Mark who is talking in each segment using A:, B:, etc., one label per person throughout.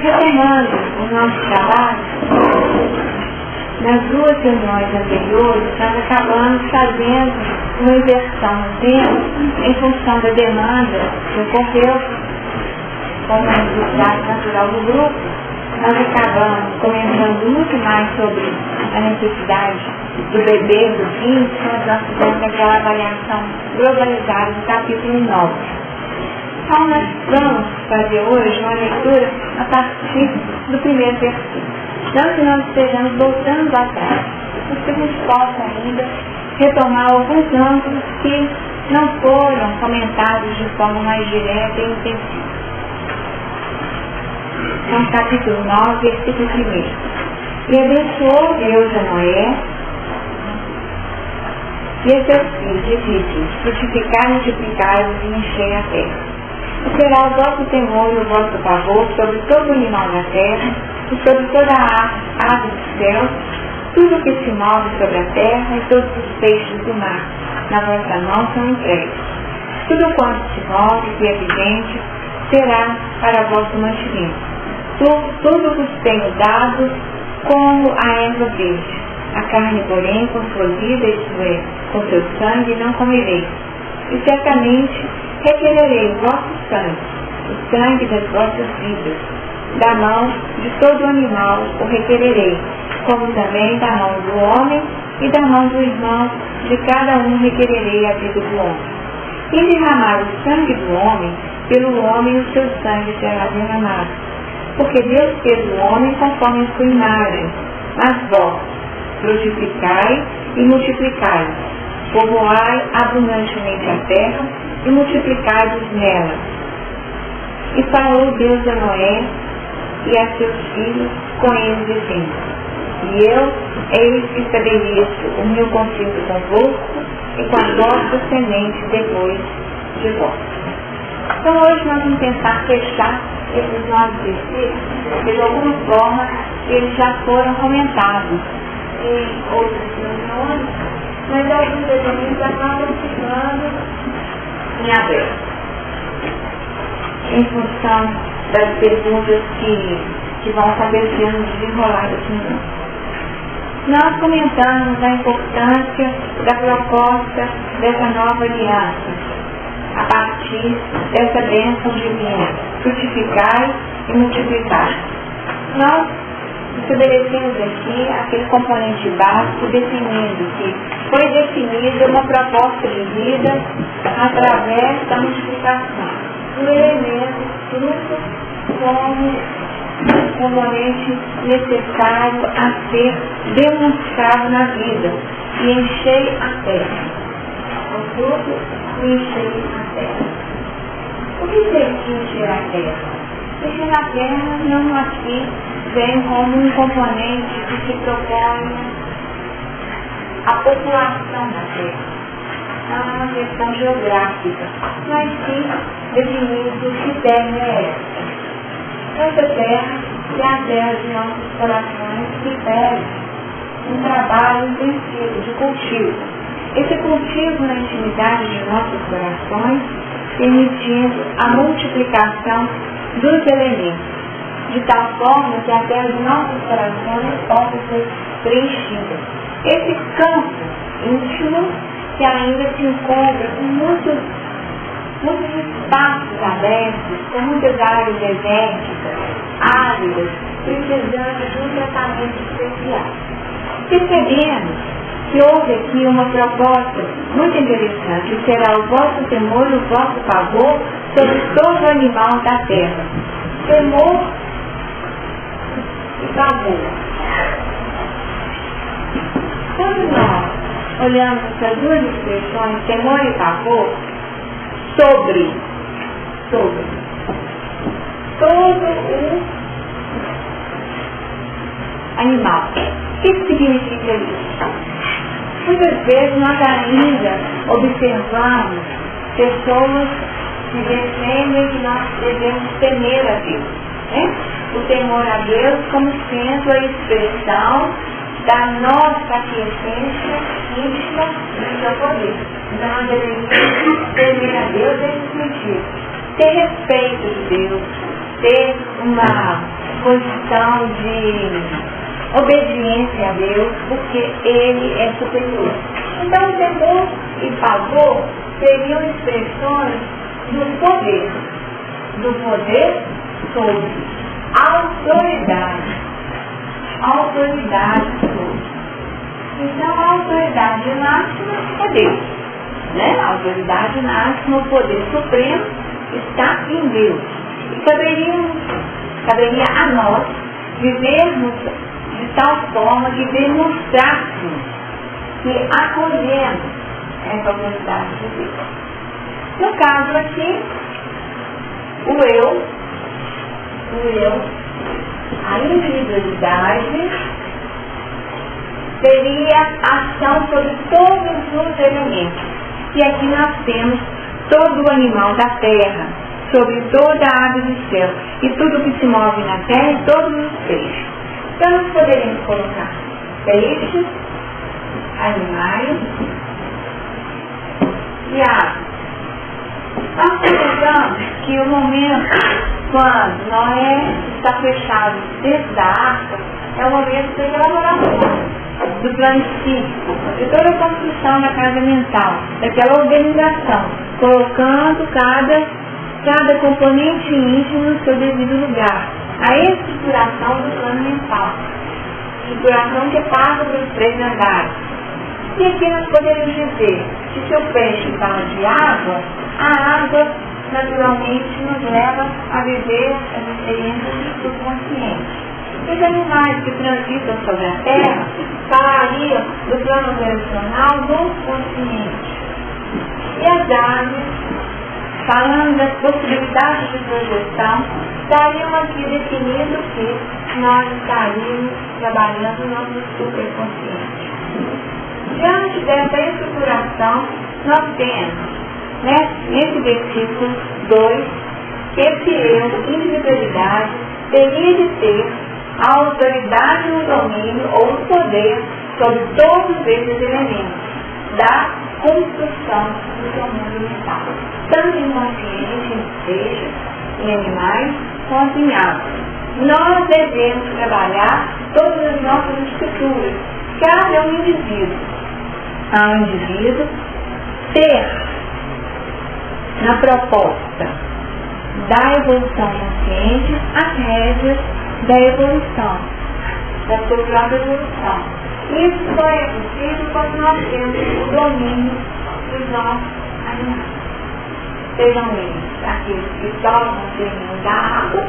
A: Retomando o nosso trabalho, nas duas reuniões anteriores, nós acabamos fazendo uma inversão no tempo em função da demanda que ocorreu como resultado natural do grupo. Nós acabamos comentando muito mais sobre a necessidade do beber do vinho, quando nós fizemos aquela avaliação globalizada do capítulo 9. Então nós vamos fazer hoje uma leitura a partir do primeiro versículo. Não que nós estejamos voltando atrás, mas que a gente possa ainda retomar alguns ângulos que não foram comentados de forma mais direta e intensiva. Então, capítulo 9, versículo 1. E abençoou Deus a Noé e a seus filhos, e disse: frutificai, multiplicai-vos e enchei a terra. E será o vosso temor e o vosso pavor sobre todo animal da terra, e sobre toda a ave dos céus, tudo o que se move sobre a terra, e todos os peixes do mar, na vossa mão são entregues. Tudo quanto se move e é vivente, será para vosso mantimento. Tudo vos tenho dado como a erva verde. A carne, porém, com sua vida, isto é, com seu sangue, não comereis. E certamente requererei o vosso sangue, o sangue das vossas vidas. Da mão de todo animal o requererei, como também da mão do homem e da mão do irmão, de cada um requererei a vida do homem. E derramar o sangue do homem, pelo homem o seu sangue será derramado. Porque Deus fez o homem conforme a sua imagem, mas vós frutificai e multiplicai, povoai abundantemente a terra e multiplicai-vos nela. E falou Deus a Noé e a seus filhos com eles dizendo: e eu, eis que estabeleço o meu concerto convosco e com a vossa semente depois de vós. Então hoje nós vamos tentar fechar esses 9 versículos, porque de alguma forma eles já foram comentados em outras reuniões, mas alguns elementos acabam ficando em aberto, em função das perguntas que vão acontecendo no desenrolar desse mundo. Nós comentamos a importância da proposta dessa nova aliança, a partir dessa bênção divina: frutificai e multiplicai. Nós estabelecemos aqui aquele componente básico, definindo que foi definida uma proposta de vida através da multiplicação, um elemento fruto como componente necessário a ser demonstrado na vida, e enchei a terra. O fruto e enchei a terra. O que seria encher a terra? Encher a terra não aqui vem como um componente que se propõe a população da terra. Não é uma questão geográfica, mas sim definindo que terra é essa. Essa terra é a terra de nossos corações, que pede um trabalho intensivo de cultivo. Esse cultivo na intimidade de nossos corações, permitindo a multiplicação dos elementos, de tal forma que a terra de nossos corações possa ser preenchida. Esse campo íntimo que ainda se encontra com muitos espaços abertos, com muitas áreas desérticas, áridas, precisando de um tratamento especial. Percebemos que houve aqui uma proposta muito interessante, que será o vosso temor e o vosso pavor sobre todo animal da terra. Temor e pavor. Quando nós olhamos essas duas expressões, temor e pavor, sobre todo o animal. O que significa isso? Muitas vezes nós ainda observamos pessoas que defendem que nós devemos temer a Deus, né? O temor a Deus como sendo a expressão da nossa aquiescência íntima do seu poder. Então nós devemos temer a Deus nesse sentido. Ter respeito de Deus, ter uma posição de obediência a Deus, porque Ele é superior. Então, temor e pavor seriam expressões do poder sobre autoridade sobre. Então, a autoridade máxima é Deus, né? A autoridade máxima, o poder supremo está em Deus. E caberia a nós vivermos de tal forma que demonstrássemos que acolhemos essa autoridade de Deus. No caso aqui, o eu, a individualidade, seria ação sobre todos os elementos. E aqui nós temos todo o animal da terra, sobre toda a ave do céu, e tudo que se move na terra e todos os peixes. Então nós poderíamos colocar peixes, animais e ave. Nós pensamos que o momento quando Noé está fechado dentro da arca é o momento da elaboração do plano físico, de toda a construção da casa mental, daquela organização, colocando cada componente íntimo no seu devido lugar, a estruturação do plano mental, estruturação que passa pelos 3 andares. E aqui nós poderíamos dizer que se o peixe fala de água, a água naturalmente nos leva a viver as experiências do subconsciente. Os animais que transitam sobre a terra falariam do plano operacional do consciente. E as aves, falando das possibilidades de projeção, estariam aqui definindo que nós estaríamos trabalhando no nosso superconsciente. Diante dessa estruturação, nós temos, nesse versículo 2, esse eu, individualidade, teria de ter a autoridade no domínio ou o poder sobre todos esses elementos da construção do seu mundo mental, tanto inconsciente em peixes, em animais, quanto em água. Nós devemos trabalhar todas as nossas estruturas, cada um indivíduo. Ao indivíduo ter na proposta da evolução consciente as rédeas da evolução, da sua própria evolução. Isso só é possível quando nós temos o domínio dos nossos animais. Sejam eles aqueles que tocam o domínio da água,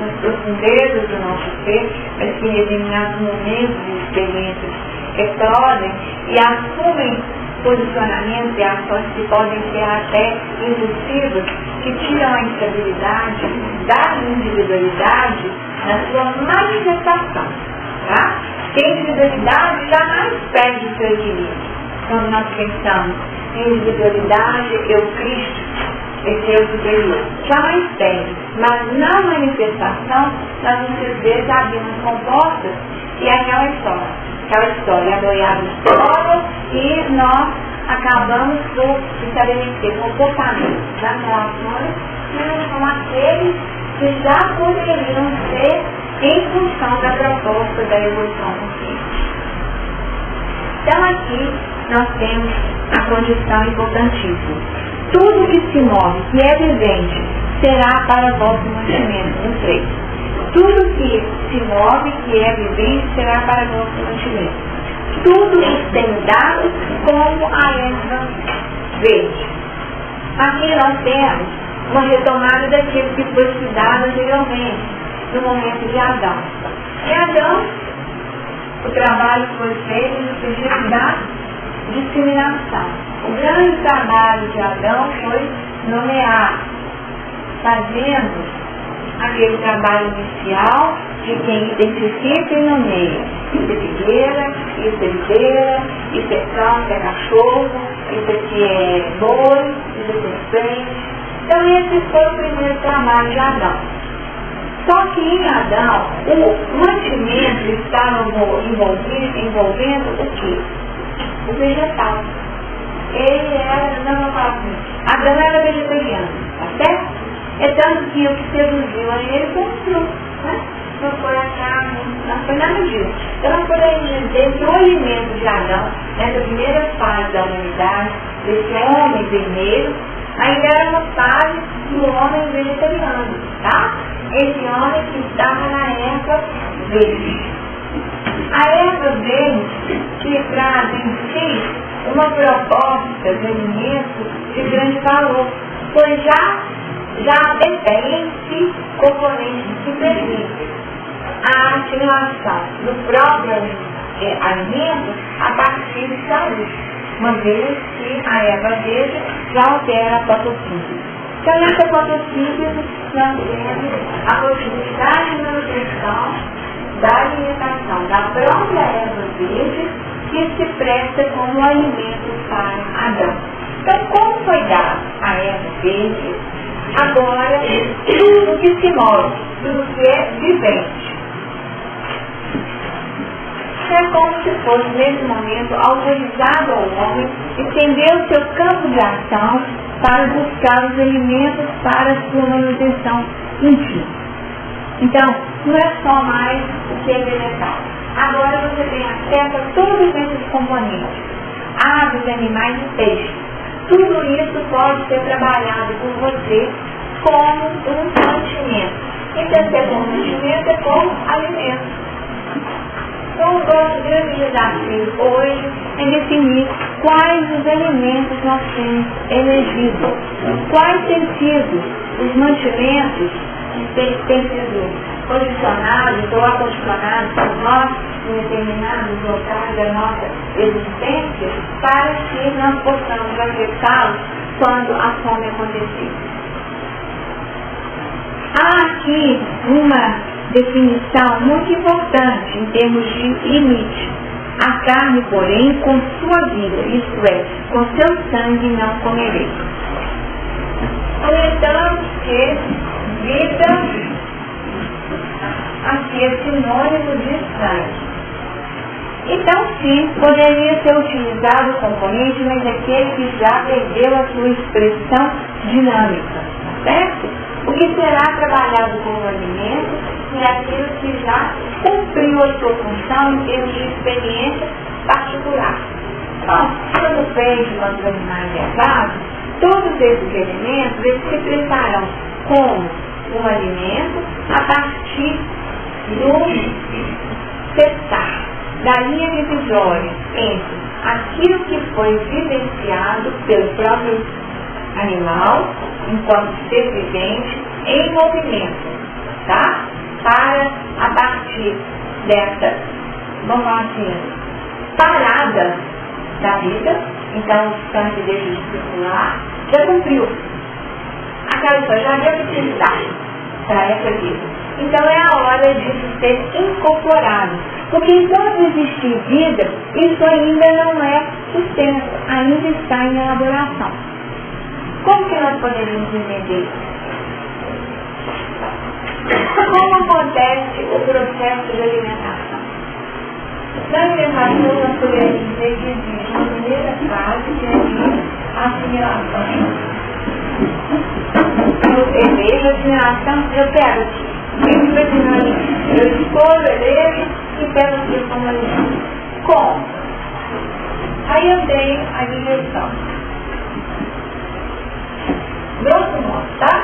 A: nas profundezas do nosso ser, mas que em determinados momentos de experiências explodem e assumem posicionamentos e ações que podem ser até impulsivas, que tiram a estabilidade da individualidade na sua manifestação. Tá? Porque a individualidade jamais perde o seu equilíbrio. Quando nós pensamos em individualidade, eu Cristo, esse eu superior, jamais perde. Mas na manifestação, nós muitas vezes abrimos compostas e aquela história, a boiada estoura e nós acabamos por estabelecer comportamentos das relações que não são aqueles que já poderiam ser em função da proposta da evolução consciente. Então aqui nós temos a condição importantíssima. Tudo que se move, que é vivente, será para vosso mantimento. No 3. Tudo que se move, que é vivente, será para vosso mantimento. Tudo os tem dado como a erva verde. Aqui nós temos uma retomada daquilo que foi estudado anteriormente, no momento de Adão. Em Adão, o trabalho foi feito no sentido da discriminação. O grande trabalho de Adão foi nomear, fazendo aquele trabalho inicial de quem identifica e nomeia. Isso é figueira, isso é videira, isso é cão, isso é cachorro, isso aqui é boi, isso é serpente. Então esse foi o primeiro trabalho de Adão. Só que em Adão, o mantimento estava envolvendo o quê? O vegetal. Ele era, Adão era vegetariano, tá certo? É tanto que o que seduziu a ele foi o fruto, né? não foi nada disso. Então nós podemos dizer que o alimento de Adão, nessa primeira fase da humanidade, desse homem vermelho, ainda era uma fase do homem vegetariano, tá? Esse homem que estava na erva verde. A erva verde que traz em si uma proposta de alimento de grande valor, pois já detém-se componentes que permitem a assimilação do próprio alimento a partir de saúde, uma vez que a erva verde já altera a fotossíntese. Então, nessa fotossíntese, nós temos a possibilidade de manutenção da alimentação da própria erva verde que se presta como alimento para Adão. Então, como foi dado a erva verde, agora tudo que se move, tudo que é vivente, é como se fosse, nesse momento, autorizado ao homem estender o seu campo de ação para buscar os alimentos para a sua manutenção íntima. Então, não é só mais o que é vegetal. Agora você tem acesso a todos esses componentes, aves, animais e peixes. Tudo isso pode ser trabalhado por você como um mantimento. Então, se é como mantimento, é como alimento. Então, o nosso grande desafio hoje é definir quais os alimentos nós temos elegido, quais têm sido os mantimentos que têm sido posicionados ou acondicionados por nós em determinados locais da nossa existência para que nós possamos exercá-los quando a fome acontecer. Há aqui uma definição muito importante em termos de limite. A carne, porém, com sua vida, isto é, com seu sangue não comerei. Lembramos que vida aqui é sinônimo de sangue. Então, sim, poderia ser utilizado o componente, mas aquele que já perdeu a sua expressão dinâmica, certo? O que será trabalhado como alimento é aquilo que já cumpriu a sua função em termos de experiência particular. Então, quando o peixe, quando os animais levados, todos esses elementos, eles se preparam como um alimento a partir do cessar, da linha divisória entre aquilo que foi vivenciado pelo próprio animal, enquanto ser vivente, em movimento, tá? Para, a partir dessa, vamos falar assim, parada da vida, então o sangue deixa de circular, já cumpriu. Aquela coisa já deu utilidade para essa vida. Então é a hora de ser incorporado. Porque enquanto existir vida, isso ainda não é sustento, ainda está em elaboração. Como que nós poderíamos entender isso? Como acontece o processo de alimentação? Na alimentação, nós podemos dizer que existe uma primeira fase que é a assimilação. Eu vejo a assimilação, eu pego aqui, eu escolho, elejo e pego aqui como alimento. Como? Aí eu tenho a digestão. Grosso modo, tá?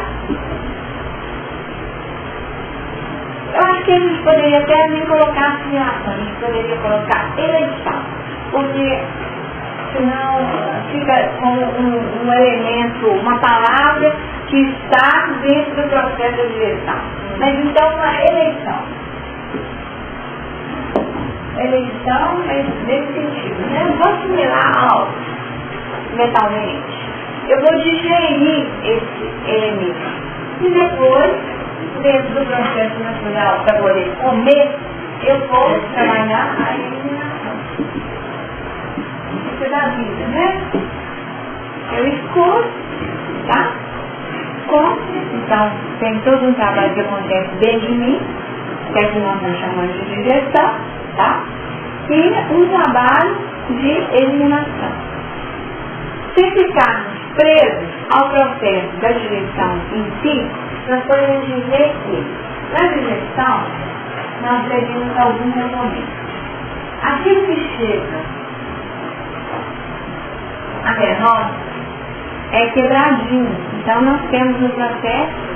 A: Eu acho que a gente poderia até nem colocar assimilação, a gente poderia colocar eleição, porque senão fica como um elemento, uma palavra que está dentro do processo de digestão. Mas então uma eleição. Eleição, mas nesse sentido, né? Eu vou assimilar algo mentalmente. Eu vou digerir esse elemento. E depois, dentro do processo natural, para poder comer, eu vou trabalhar a eliminação. Isso é da vida, né? Eu escolho, tá? Como? Então, tem todo um trabalho que acontece dentro de mim, que é que nós estamos chamando de digestão, tá? E um trabalho de eliminação. Se ficarmos presos ao processo da digestão em si, nós podemos dizer que na digestão nós teremos algum momento. Aquilo que chega até nós é quebradinho. Então nós temos um processo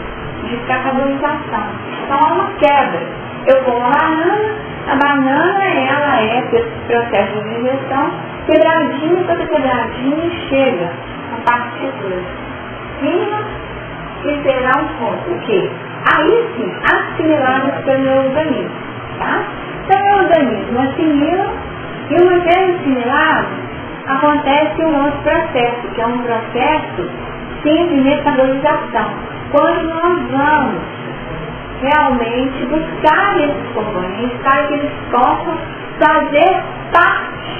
A: de carbonização. Então é uma quebra. Eu como a banana ela é pelo processo de digestão, quebradinho, toda quebradinha chega a partícula fina e será um ponto. O quê? Aí sim, assimiladas pelo meu organismo. Tá? Então meu organismo assimila e uma vez assimilado, acontece um outro processo, que é um processo sim de metabolização. Quando nós vamos realmente buscar esses componentes para que eles possam fazer parte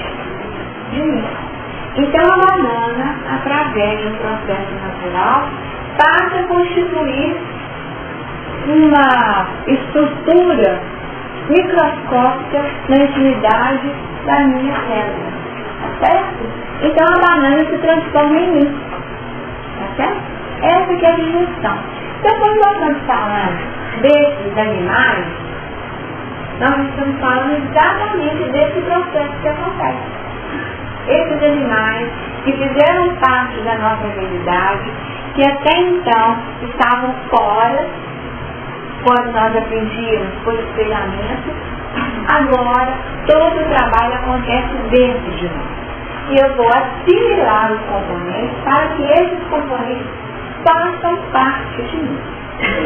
A: de mim. Então a banana, através de um processo natural, passa a constituir uma estrutura microscópica na intimidade da minha célula. Tá certo? Então a banana se transforma em mim. Tá certo? Essa que é a digestão. Então quando nós estamos falando desses animais, nós estamos falando exatamente desse processo que acontece. Esses animais que fizeram parte da nossa realidade, que até então estavam fora, quando nós aprendíamos por espelhamento, agora todo o trabalho acontece dentro de nós. E eu vou assimilar os componentes para que esses componentes façam parte de mim.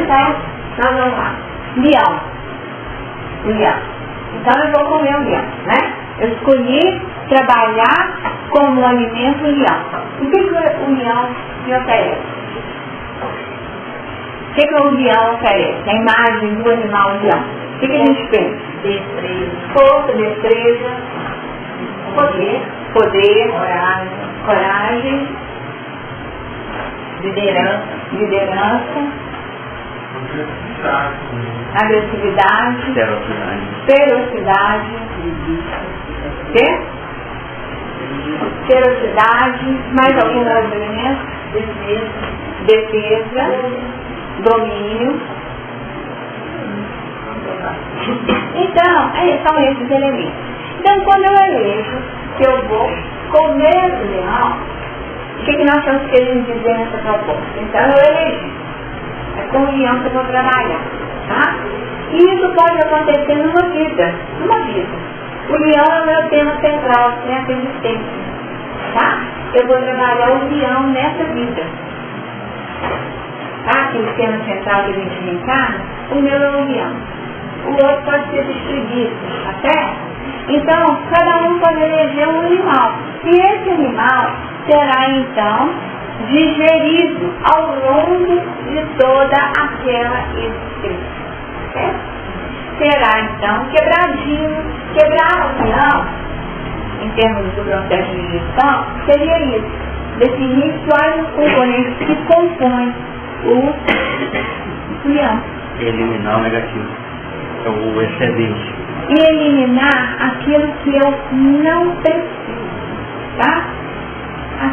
A: Então, nós vamos lá. Leão. Então eu vou comer o leão, né? Eu escolhi trabalhar como alimento o leão. O que o leão me oferece? O que o leão oferece? A imagem do animal leão. O que a gente pensa? Destreza. Força, destreza. Poder. Coragem. Liderança. Agressividade. Ferocidade. Ferocidade. Mais algum outro elemento? Defesa. Domínio. Então, são esses elementos. Então, quando eu elejo que eu vou comer o leão, o que nós estamos querendo dizer nessa proposta? Então, eu elegi. É com o leão que eu vou trabalhar. Tá? E isso pode acontecer numa vida. O leão é o meu tema central, nessa existência. Tá? Eu vou trabalhar o leão nessa vida. Tá? Aquele tema central que a gente reencarna, o meu é o leão. O outro pode ser distribuído, tá certo? Então, cada um pode eleger um animal. E esse animal será, então, digerido ao longo de toda aquela existência. Certo? Será, então, quebradinho. Quebrar o leão, em termos do processo de digestão, seria isso. Definir quais os componentes que compõem o leão.
B: Eliminar o negativo. É o excedente.
A: E eliminar aquilo que eu não preciso. Tá?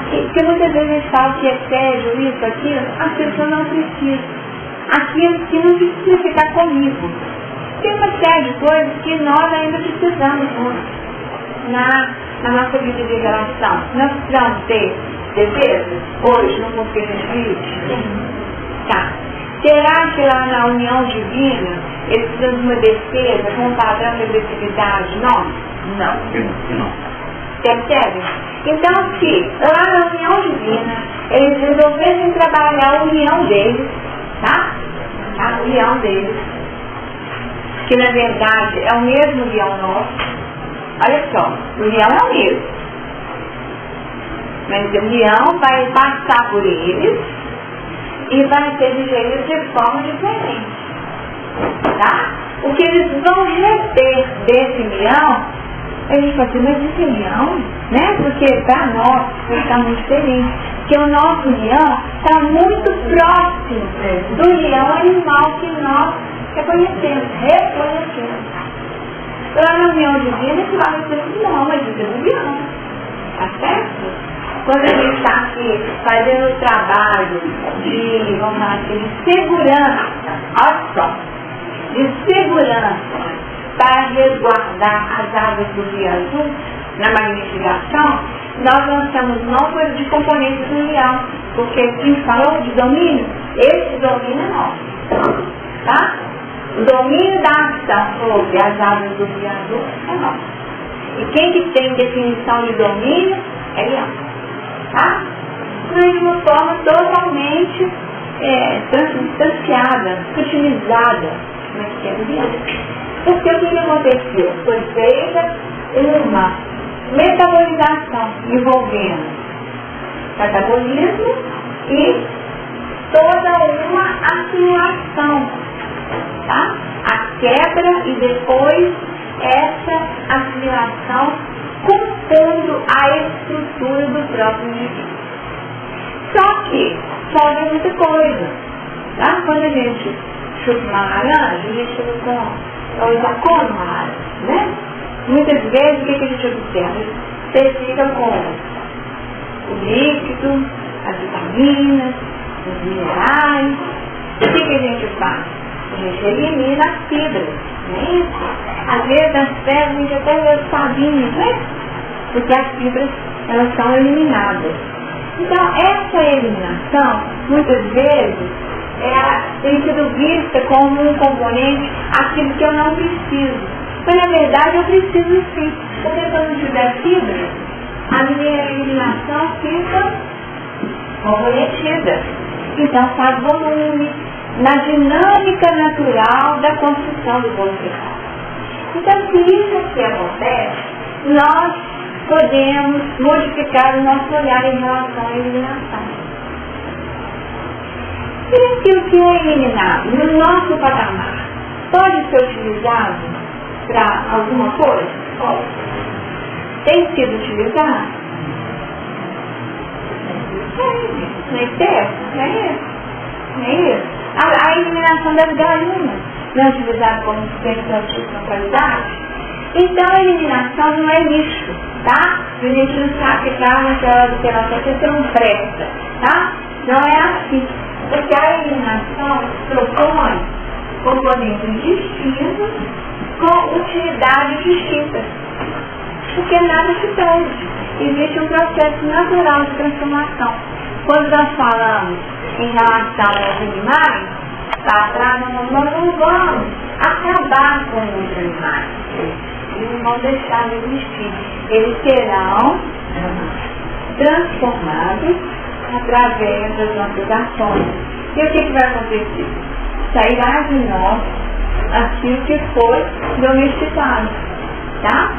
A: Porque muitas vezes a gente fala que excede isso, aquilo que eu não preciso. Aquilo que não precisa ficar comigo. Tem uma série de coisas que nós ainda precisamos muito na nossa vida de relação. Nós precisamos ter defesa hoje no mundo que a gente vive. Tá. Será que lá na união divina eles precisam de uma defesa com um padrão de agressividade? Não. Percebe? Então, se lá na união divina eles resolvessem trabalhar a união deles, tá? A união deles, que na verdade é o mesmo leão nosso. Olha só, o leão é o mesmo. Mas o leão vai passar por eles e vai ser digerido de forma diferente. Tá? O que eles vão reter desse leão, a gente fala assim, mas esse leão, né? Porque para nós está muito diferente. Porque o nosso leão está muito próximo do leão animal que nós reconhecemos. Lá na união divina, a gente vai dizer, não, mas isso é do leão. Tá certo? Quando a gente está aqui fazendo o trabalho de, vamos falar assim, de segurança, olha só, de segurança para resguardar as águas do Rio Azul, na magnificação, nós lançamos número de componentes do leão, porque quem falou de domínio, esse domínio é nosso, tá? O domínio da ação sobre as águas do Rio Azul é nosso. E quem que tem definição de domínio é leão, tá? Mas de uma forma totalmente transubstanciada, utilizada, mas que é do leão. Porque o que aconteceu? Foi feita uma metabolização envolvendo catabolismo e toda uma assimilação, tá? A quebra e depois essa assimilação compondo a estrutura do próprio indivíduo. Só que sobra muita coisa, tá? Quando a gente chupa uma laranja, a gente já come uma laranja, né? Muitas vezes, o que a gente observa? Você fica com o líquido, as vitaminas, os minerais. O que a gente faz? A gente elimina as fibras, não é isso? Às vezes as fibras, a gente até vê os sabinhos, né? Porque as fibras, elas são eliminadas. Então, essa eliminação, muitas vezes, tem sido vista como um componente, aquilo que eu não preciso. Mas, na verdade, eu preciso sim. Porque se eu não tiver fibra, a minha eliminação fica comprometida. Então, faz volume na dinâmica natural da construção do bolo fecal. Então, se isso aqui acontece, nós podemos modificar o nosso olhar em relação à eliminação. E aquilo que é eliminado no nosso patamar pode ser utilizado para alguma coisa? Pode. Tem sido utilizado? Não é certo? Não é isso? Não é isso? A eliminação das galinhas não é utilizada como sustento de qualidade? Então a eliminação não é lixo, tá? A gente não sabe que a naquela observação que não presta, tá? Não é assim. Porque a eliminação propõe componentes distintos com utilidades distintas. Porque nada se perde. Existe um processo natural de transformação. Quando nós falamos em relação aos animais, lá atrás nós não vamos acabar com os animais. Eles não vão deixar de existir. Eles serão transformados através das nossas ações. E o que vai acontecer? Sairá de nós aquilo que foi domesticado, tá?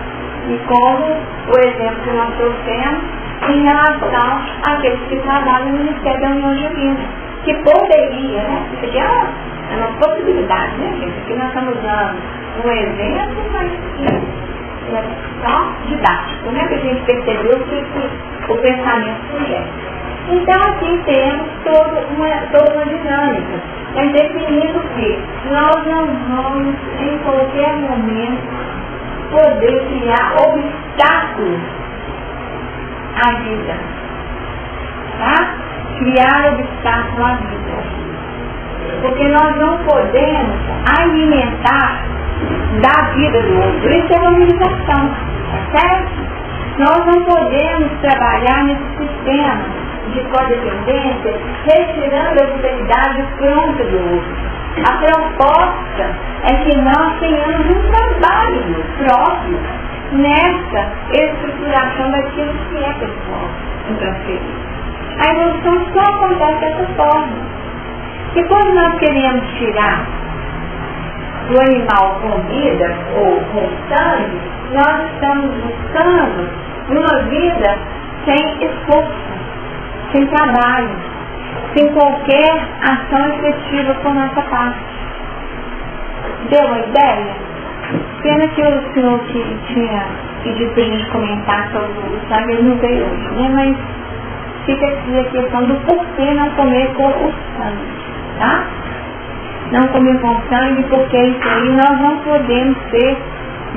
A: E como o exemplo que nós trouxemos em relação àqueles que trabalham no Ministério da União Divina, que poderia, né? Isso aqui é uma possibilidade, né, gente? Aqui nós estamos dando um exemplo, mas é só didático, né? Que a gente percebeu que o pensamento sugere. Então, aqui temos toda uma dinâmica, mas definindo que nós não vamos, em qualquer momento, poder criar obstáculos à vida, tá? Criar obstáculos à vida. Porque nós não podemos alimentar da vida do outro. Isso é valorização, tá certo? Nós não podemos trabalhar nesse sistema de codependência, retirando a vitalidade pronta do outro. A proposta é que nós tenhamos um trabalho próprio nessa estruturação daquilo que é pessoal, intransferível. A evolução só acontece dessa forma. E quando nós queremos tirar do animal comida ou com sangue, nós estamos buscando uma vida sem esforço, sem trabalho, sem qualquer ação efetiva por nossa parte. Deu uma ideia? Pena que o senhor que tinha pedido para a gente comentar sobre o sangue, ele não veio hoje, né? Mas fica aqui a questão do porquê não comer com o sangue, tá? Não comer com sangue, porque isso aí nós não podemos ser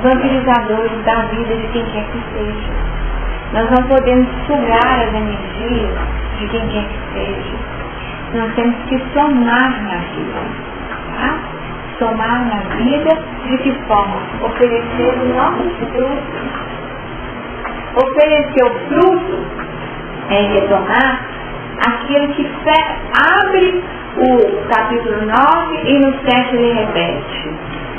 A: vampirizadores da vida de quem quer que seja. Nós não podemos sugar as energias de quem quer que seja. Nós temos que somar naquilo, tá? tomar na vida, de que forma? Oferecer o nosso fruto. Oferecer o fruto é retomar aquilo que abre o capítulo 9 e no 7 ele repete.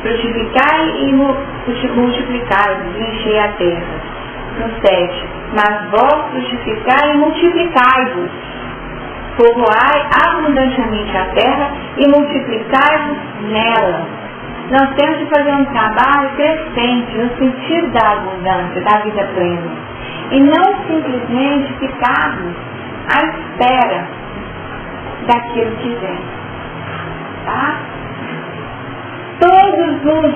A: Frutificai e multiplicai, e enchei a terra. No 7, mas vós frutificai e multiplicai-vos. Povoai abundantemente a terra e multiplicai-vos nela. Nós temos que fazer um trabalho crescente no sentido da abundância, da vida plena. E não simplesmente ficarmos à espera daquilo que vem. Tá? Todos os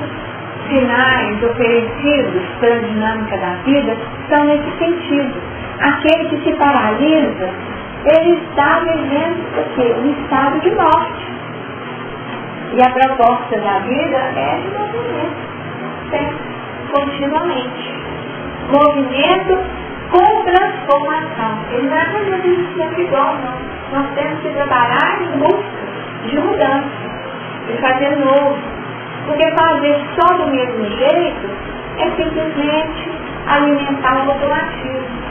A: sinais oferecidos pela dinâmica da vida são nesse sentido. Aquele que se paralisa, ele está vivendo um estado de morte. E a proposta da vida é de movimento, sempre, continuamente. Movimento com transformação. Ele não é fazer isso sempre igual, não. Nós temos que trabalhar em busca de mudança, de fazer novo. Porque fazer só do mesmo jeito é simplesmente alimentar o automatismo.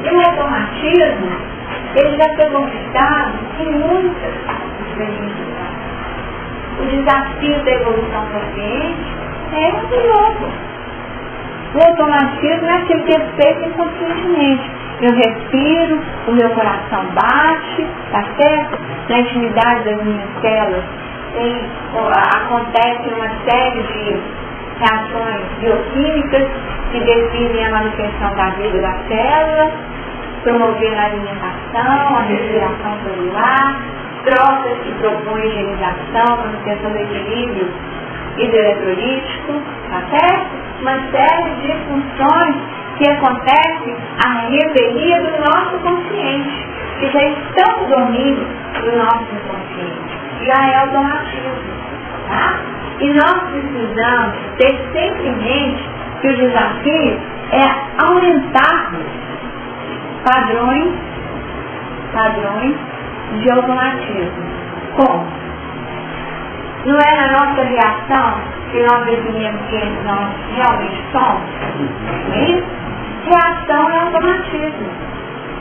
A: E o automatismo, ele já foi conquistado em muitas experiências. O desafio da evolução consciente é um novo. O automatismo é aquele que é feito inconscientemente. Eu respiro, o meu coração bate, tá certo? Na intimidade das minhas células acontece uma série de reações bioquímicas que definem a manutenção da vida da célula, promovendo a alimentação, a respiração celular, trocas que propõem higienização, manutenção do equilíbrio hidroeletrolítico, tá certo? Uma série de funções que acontecem à revelia do nosso consciente, que já estão no domínio do nosso inconsciente. Já é automatismo, tá? E nós precisamos ter sempre em mente que o desafio é aumentarmos padrões de automatismo. Como? Não é na nossa reação que nós definimos quem nós realmente somos? É isso? Reação é automatismo.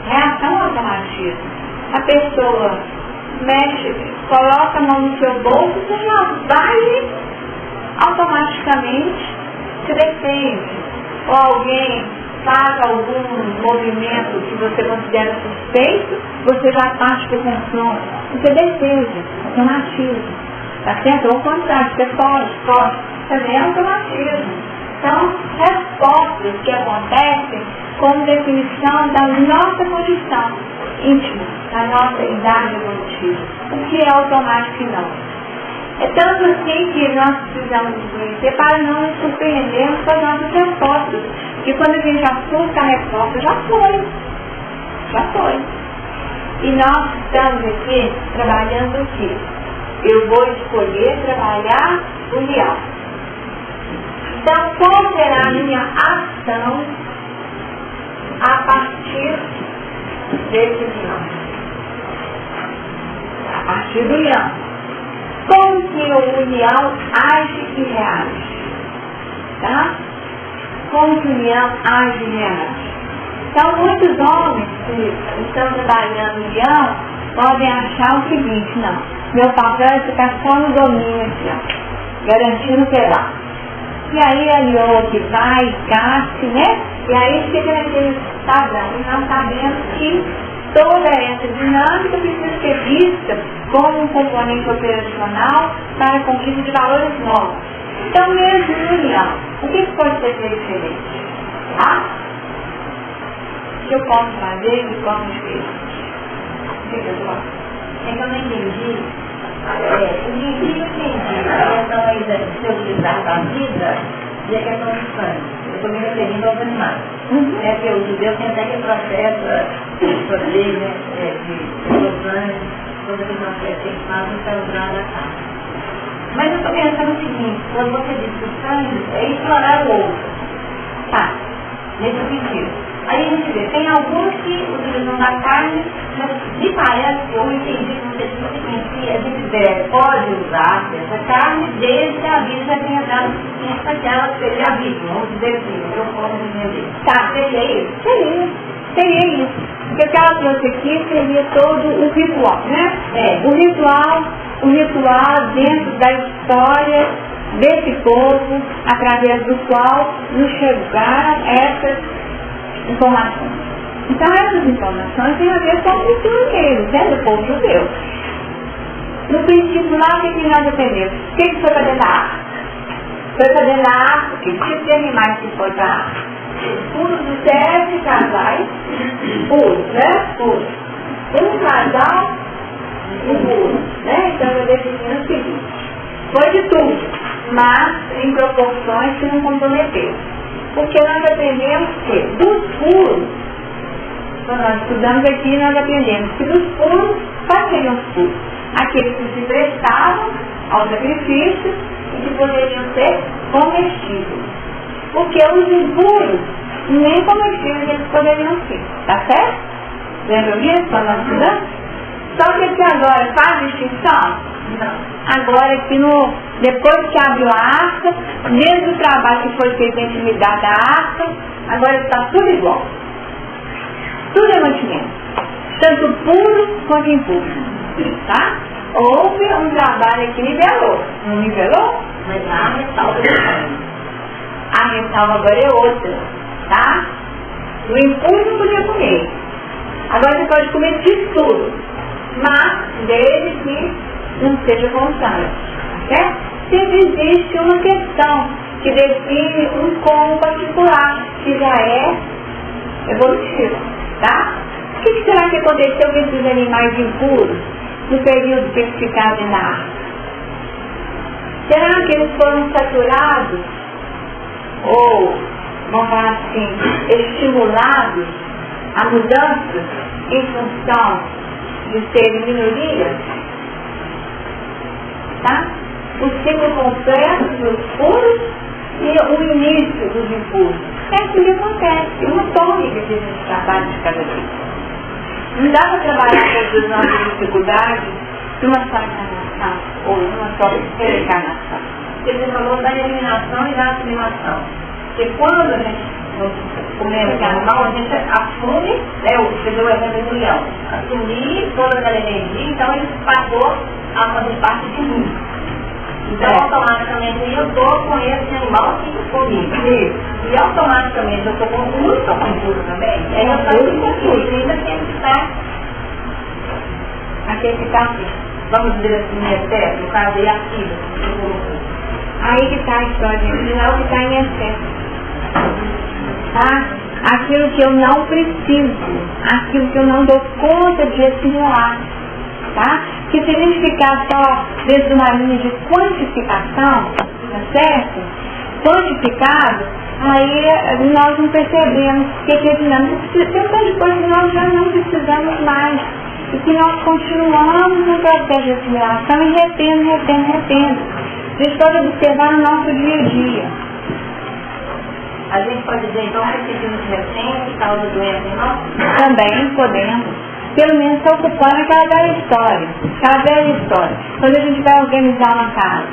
A: Reação é automatismo. A pessoa mexe, coloca a mão no seu bolso, você já vai automaticamente se defende. Ou alguém faz algum movimento que você considera suspeito, você já parte para o confronto. Isso é defesa, automatismo. Tá certo? Ou ao contrário, você pode. Também é automatismo. São respostas que acontecem como definição da nossa condição íntima, da nossa idade evolutiva. O que é automático e não. É tanto assim que nós precisamos nos conhecer para não nos surpreendermos com as nossas respostas. E quando a gente assusta, a resposta já foi. E nós estamos aqui trabalhando o quê? Eu vou escolher trabalhar o real. Então, qual será a minha ação a partir desse leão? A partir do leão. Como que o leão age e reage? Tá? Como que o leão age e reage? Então, muitos homens que estão trabalhando o leão podem achar o seguinte: não, meu papel é ficar só no domínio aqui, ó, garantindo o pedaço. E aí a leoa que vai, casque, né? E aí fica naquele padrão. E nós sabemos que toda essa dinâmica precisa ser vista como um componente operacional para a conquista de valores novos. Então, mesmo no leão, o que pode ser diferente? Tá? O que eu posso fazer de forma diferente? O que eu posso?
C: É que eu não entendi. O que eu entendi a questão aí de se utilizar da vida e a questão do sangue. Eu estou me referindo aos animais. É que o judeu tem até aquele processo de fazer, né, de sangue, todo aquele processo que eles fazem para usar da carne. Mas eu estou pensando o seguinte: quando você diz que o sangue é explorar o outro, tá? Nesse sentido. Aí a gente vê, tem alguns que utilizam da carne, mas me parece que eu entendi que você disse o seguinte: que a gente pode usar essa carne desde que a vida já tenha dado suficiente para que ela seja a vida. Vamos dizer assim, eu posso entender.
A: Tá, seria isso? Seria isso. Porque o que ela trouxe aqui seria todo o ritual, né? O ritual dentro da história desse povo, através do qual nos chegaram essas informações. Então essas informações têm a ver com o cultura deles, né? Do povo judeu. No princípio lá, o que nós aprendemos? O que foi para dentro da arca? Foi para dentro da arca, que tipo de animais que foi para a arca? Puros de 7 casais, puros, né? Puros. Um casal, um puro, né? Então eu defini o seguinte. Foi de tudo, mas em proporções que não comprometeu. Porque nós aprendemos que dos puros, quando nós estudamos aqui, nós aprendemos que dos puros, quais seriam os puros? Aqueles que se prestavam ao sacrifício e que poderiam ser comestíveis. Porque os impuros, nem comestíveis eles poderiam ser. Tá certo? Lembra disso quando nós estudamos? Só que aqui agora faz distinção? Não. Agora aqui depois que abriu a arca, desde o trabalho que foi feito na intimidade da arca, agora está tudo igual. Tudo é mantimento. Tanto puro quanto impuro. Tá? Houve um trabalho que nivelou. Não nivelou?
C: Mas a ressalva
A: a ressalva agora é outra. Tá? O impuro não podia comer. Agora você pode comer de tudo. Mas desde que não seja com sangue. Tá certo? Sempre existe uma questão que define um como particular, que já é evolutivo. Tá? O que será que aconteceu com esses animais impuros no período que eles ficaram na arca? Será que eles foram saturados ou, vamos falar assim, estimulados a mudanças em função de serem minoria? Tá? O ciclo completo dos puros e o início dos impuros. É assim que acontece, uma tônica que a gente trabalha de cada vez. Não dá para trabalhar com as nossas dificuldades numa só encarnação ou numa só reencarnação.
C: Você falou da eliminação e da assimilação. Porque quando a gente comemos animal, a gente assume, você deu o exemplo do leão, assumir toda aquela energia, então ele passou a fazer parte de mim. Então automaticamente eu estou com esse animal aqui comigo. E automaticamente eu estou com tudo, estou com tudo também. Aí eu estou com tudo, ainda tem que estar.
A: Aquele que está aqui.
C: Vamos dizer assim, excesso, no caso de ativa.
A: Aí que está a história, não que está em excesso. Tá? Aquilo que eu não preciso, aquilo que eu não dou conta de assimilar. Tá? Que se a gente ficar só dentro de uma linha de quantificação, tá certo? Quantificado, aí nós não percebemos que tem tantas coisas que nós já não precisamos mais. E que nós continuamos no processo de assimilação e retendo. A gente pode observar no nosso dia a dia.
C: A gente pode dizer então que sentimos recente, causa doença em nós?
A: Também podemos. Pelo menos se ocupando aquela velha história. Quando a gente vai organizar uma casa.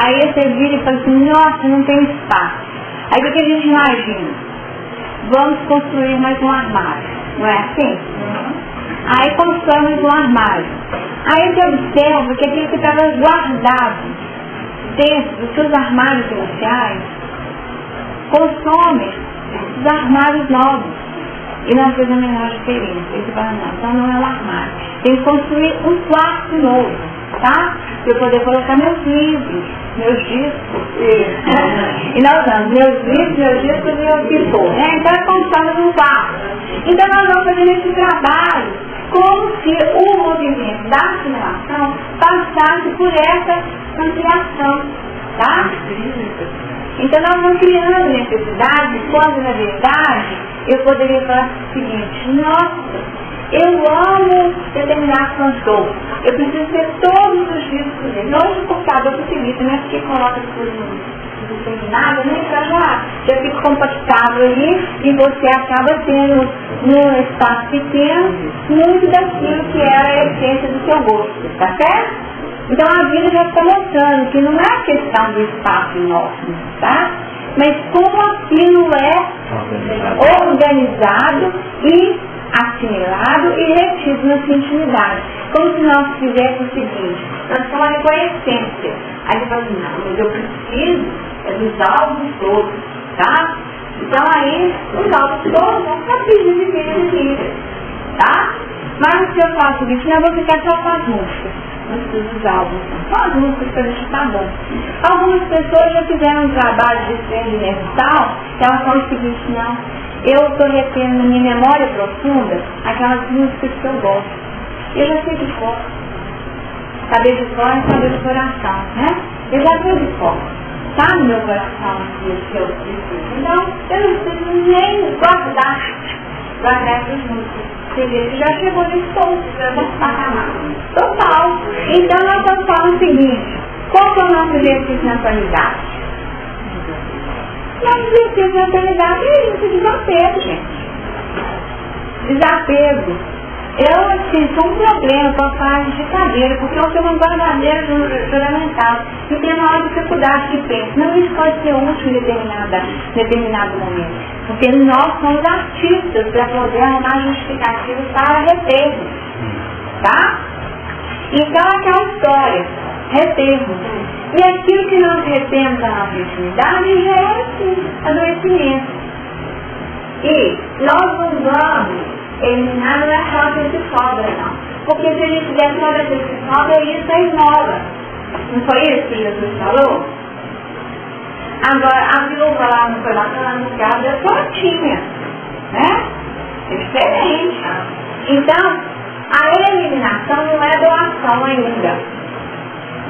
A: Aí você vira e fala assim, nossa, não tem espaço. Aí o que a gente imagina? Vamos construir mais um armário. Não é assim? Aí constrói um armário. Aí você observa que aquilo que estava guardado dentro dos seus armários iniciais consome os armários novos. E não fez a menor diferença. Ele fala, não, então não é um armário. Tem que construir um quarto novo, tá? Para eu poder colocar meus livros, meus discos. E nós vamos, meus livros, meus discos e meu pintor, né? Então constrói um quarto. Então nós vamos fazer esse trabalho como se o movimento da assimilação passasse por essa ampliação, tá? Então nós vamos criando necessidades, quando na verdade eu poderia falar o seguinte, nossa, eu amo determinado cantor, eu preciso ter todos os discos dele. Hoje o computador facilita, né? Porque coloca as coisas disseminada, né? Então já fica compactável ali e você acaba tendo, num espaço pequeno, muito daquilo que era a essência do seu gosto, tá certo? Então a vida já está mostrando que não é questão do espaço enorme, tá? Mas como aquilo é organizado e assimilado e retido na sua intimidade. Como se nós fizéssemos o seguinte, nós estamos ali com a essência. Aí você fala assim, não, mas eu preciso dos alvos todos, tá? Então aí, os alvos todos vão ficar pedindo de tá? Mas se eu faço o seguinte, não, eu vou ficar só com as músicas. Não preciso dos álbuns. Só as músicas pra gente tá bom. Algumas pessoas já fizeram um trabalho de trem universal, que elas falam o seguinte, não, eu estou retendo na minha memória profunda aquelas músicas que eu gosto. Eu já sei de cor. Saber de cor é saber do coração, né? Eu já sei de cor. Tá no meu coração o que eu preciso. Então, eu não preciso nem guardar essas músicas. Você vê que já chegou nesse ponto, nesse patamar. Total. Então, nós estamos falando o seguinte, qual que é o nosso exercício na atualidade? Nosso exercício na atualidade é isso, desapego, gente. Desapego. Eu, assim, sou um problema com a parte de cadeira, porque eu tenho uma guardadeira juramental e tenho uma dificuldade de penso. Não, isso pode ser útil em determinado momento. Porque nós somos artistas para poder arrumar justificativos para retermos. Tá? Então, aquela história, retermos. E aquilo que nós retemos na nossa intimidade gera, assim, adoecimento. E nós não vamos eliminar, não é falta de sobra, não. Porque se a gente tiver sobra de sobra, isso é esmola. Não foi isso que Jesus falou? Agora, a viúva lá não foi lá para anunciar, deu prontinha, né? É diferente. Então, a eliminação não é doação ainda.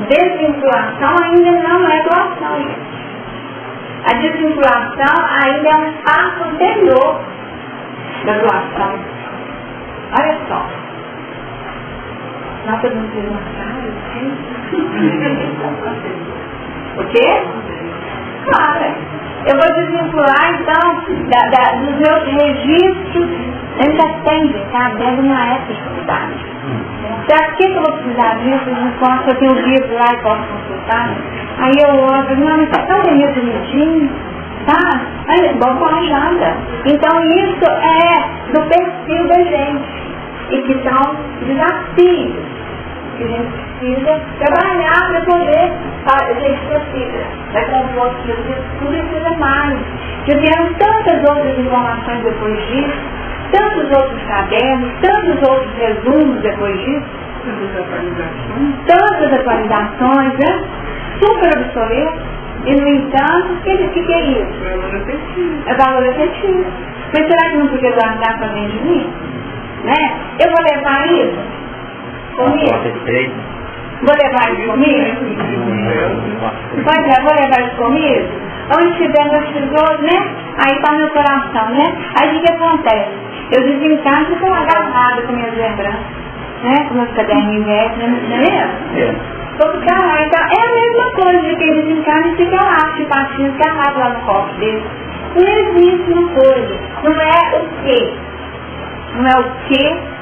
A: Desvinculação ainda não é doação, gente. A desvinculação ainda é um passo anterior da doação. Olha só. Nós podemos demonstrar o quê? Claro. Eu vou desvincular, então, dos meus registros. Eu já tenho, tá? Dentro de uma época de dificuldade. Para que eu vou precisar disso? Eu tenho um livro lá e posso consultar. Aí eu olho, não, mas tá tão bonitinho, tá? Mas bom com a janta. Então isso é do perfil da gente. E que são desafios que a gente precisa trabalhar para poder a gente precisa. Vai compor aquilo, tudo precisa mais. Já vieram tantas outras informações depois disso, tantos outros cadernos, tantos outros resumos depois disso, tantas atualizações, né? Super obsoleto. E no entanto, o que é isso? Valor afetivo. É valor afetivo. Mas será que não podia guardar para dentro de mim? Né? Eu vou levar isso comigo? Vou levar isso comigo? Pois é, vou levar isso comigo? Onde estiver meus tesouros, né? Aí está meu coração, né? Aí o que acontece? Eu desencarno e fico agarrada com minhas lembranças, né? Com meus caderninhos velhos, não é mesmo? Vou ficar lá. Então, é a mesma coisa de quem desencarna e fica lá, de patinhos agarrado lá no copo dele. Não existe uma coisa. Não é o quê? Não é o que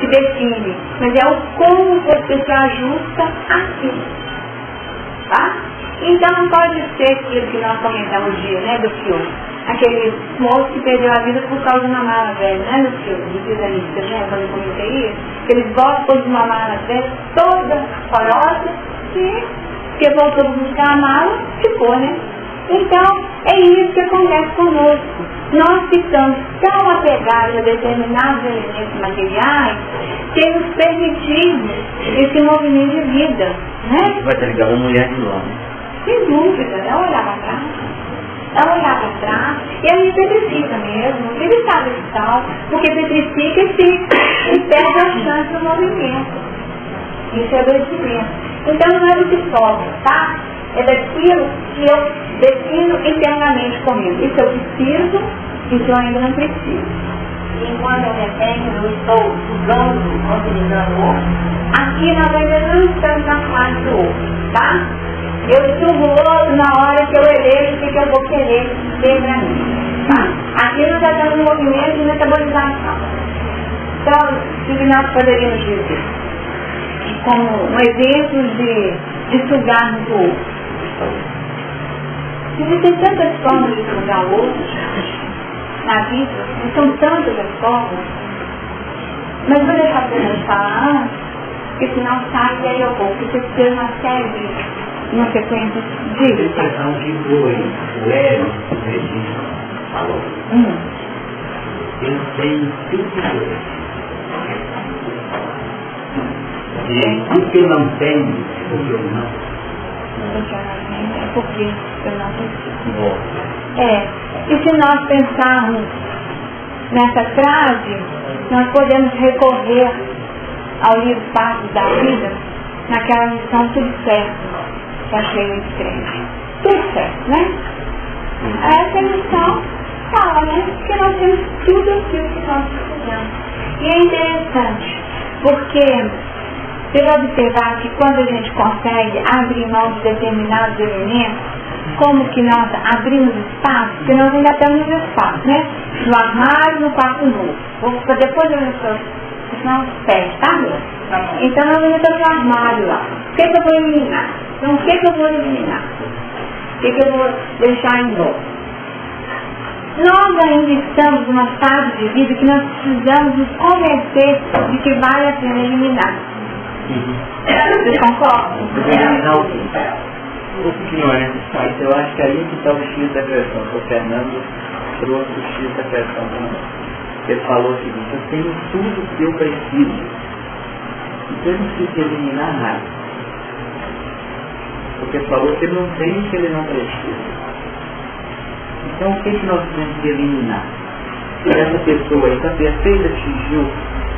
A: se define, mas é o como você se ajusta aquilo. Tá? Então não pode ser aquilo que nós comentamos no dia, né, do filme. Aquele moço que perdeu a vida por causa de uma mala velha, né, no filme, do Pisanista, né, quando eu comentei isso. Eles voltam de uma mala velha, toda forosa, e porque voltou a buscar a mala, ficou, né? Então, é isso que acontece conosco. Nós ficamos tão apegados a determinados elementos materiais que nos permitimos esse movimento de vida, né?
B: Vai estar ligado a mulher de lá, né?
A: Sem dúvida, é olhar para trás. É olhar para trás e a gente petrifica mesmo, ele sabe que tal, porque petrifica e perde a chance do movimento. Isso é adoecimento. Então não é do que sobra, tá? É daquilo que eu defino internamente comigo. Isso eu preciso, isso eu ainda não preciso.
C: E enquanto eu retenho, eu estou usando, utilizando o outro.
A: Aqui nós ainda não estamos na fase do outro, tá? Eu subo o outro na hora que eu elejo o que eu vou querer ter para mim. Tá? Aquilo está dando um movimento de metabolização. Então, o que nós poderíamos dizer? Como um exemplo de sugarmos o outro. Existem tantas formas de sugar o outro, na vida, e são tantas as formas. Mas vou deixar para vocês falar antes, porque senão sai e aí eu vou, porque vocês têm uma série de uma sequência de
B: A questão que o Hélio, o Regina, falou. Eu tenho tudo que eu. E tudo que eu não tenho, é porque eu não.
A: É porque eu não preciso. E se nós pensarmos nessa frase, nós podemos recorrer ao livro Passos da Vida, naquela lição Tudo Certo, que a Sheila escreve. Tudo certo, né? Essa lição fala, né? Que nós temos tudo aquilo que nós precisamos. E é interessante, porque você vai observar que quando a gente consegue abrir mão de determinados elementos, como que nós abrimos espaço, porque nós ainda temos espaço, né? No armário, no quarto novo. Depois eu não senão perde, tá? Então nós ainda temos no armário lá. O que eu vou eliminar? Então o que eu vou eliminar? O que eu vou deixar em novo? Nós ainda estamos numa fase de vida que nós precisamos nos convencer de que vale a pena eliminar. Vocês concordam?
B: Mas eu acho que aí que está o X da questão. O Fernando trouxe o X da questão também. Ele falou o seguinte: eu tenho tudo que eu preciso. Então eu não preciso eliminar nada. Porque ele falou que ele não tem o que ele não precisa. Então o que nós temos que eliminar? Essa pessoa aí está perfeita, atingiu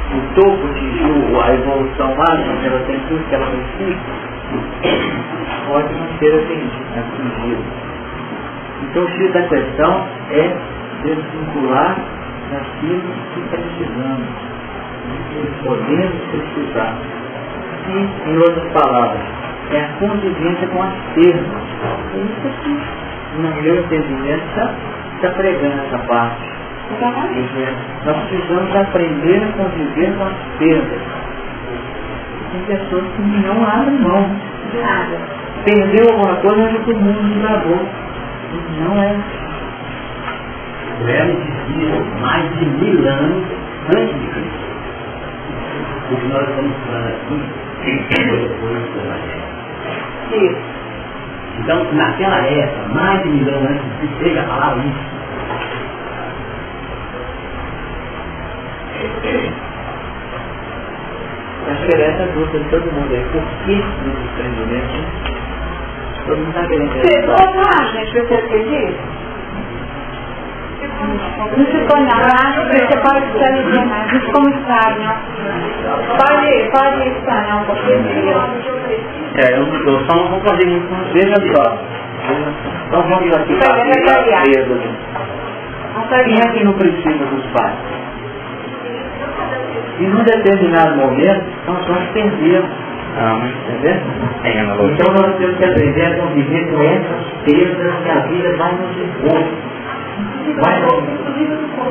B: o topo, atingiu a evolução máxima, que ela tem tudo que ela precisa, pode não ser atingido. Então o X da questão é desvincular daquilo que precisamos, que podemos precisar. E, em outras palavras, é a convivência com as perdas. É isso aqui, no meu entendimento, está pregando essa parte. Nós precisamos aprender a conviver com as perdas. Tem pessoas que não abrem mão de nada. Perdeu alguma coisa, acha que o mundo desabou. Não é.
D: O Hélio dizia mais de 1000 anos antes de Cristo. O que nós estamos falando aqui foi depois da guerra.
A: Isso.
D: Então, naquela época, mais de 1000 anos antes de Cristo, ele já falava isso.
B: Acho que essa dúvida de todo mundo aí. Por que do desprendimento? Todo mundo está querendo.
A: Gente, você acredita? Não ficou nada, você pode esclarecer mais. Não ficou muito claro, não. Pode explanar um pouquinho.
B: Eu só não concordei muito com você. Veja só. Então vamos aqui para a perda. Quem é que não precisa dos pais? E num determinado momento, nós perdemos. Entendeu? Então nós temos que aprender a conviver com essas perdas que a vida vai nos impor. Vai nos impor.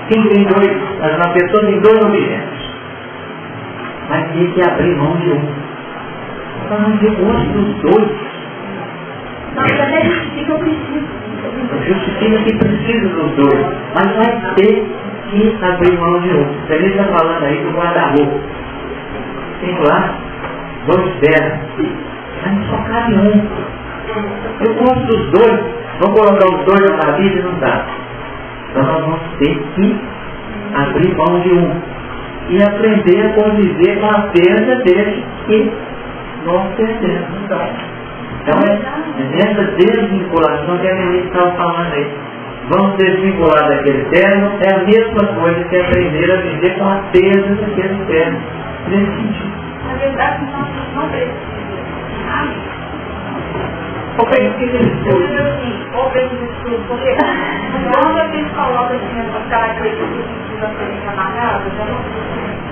B: Quem tem dois, uma pessoa tem dois objetos, mas tem que abrir mão de um. Para não ter gosto dos dois.
C: Não, até justifica o preciso.
B: Justifica que precisa dos dois, mas vai ter que abrir mão de um. Você está falando aí do guarda-roupa. Tem lá 2 terras, mas só cabe um. Eu gosto dos dois, vamos colocar os dois na vida e não dá. Então nós vamos ter que abrir mão de um e aprender a conviver com a perda desse que nós perdemos. Então é nessa desvinculação que a Denise estava falando aí. Vamos desvincular daquele terno, é a mesma coisa que aprender a viver com a perda daquele terno. Nesse sentido.
C: Na verdade, nós não precisamos.
A: Ou pesquisa de estudo.
C: Ou pesquisa de estudo, porque quando a gente coloca assim, essas características que precisam serem trabalhadas,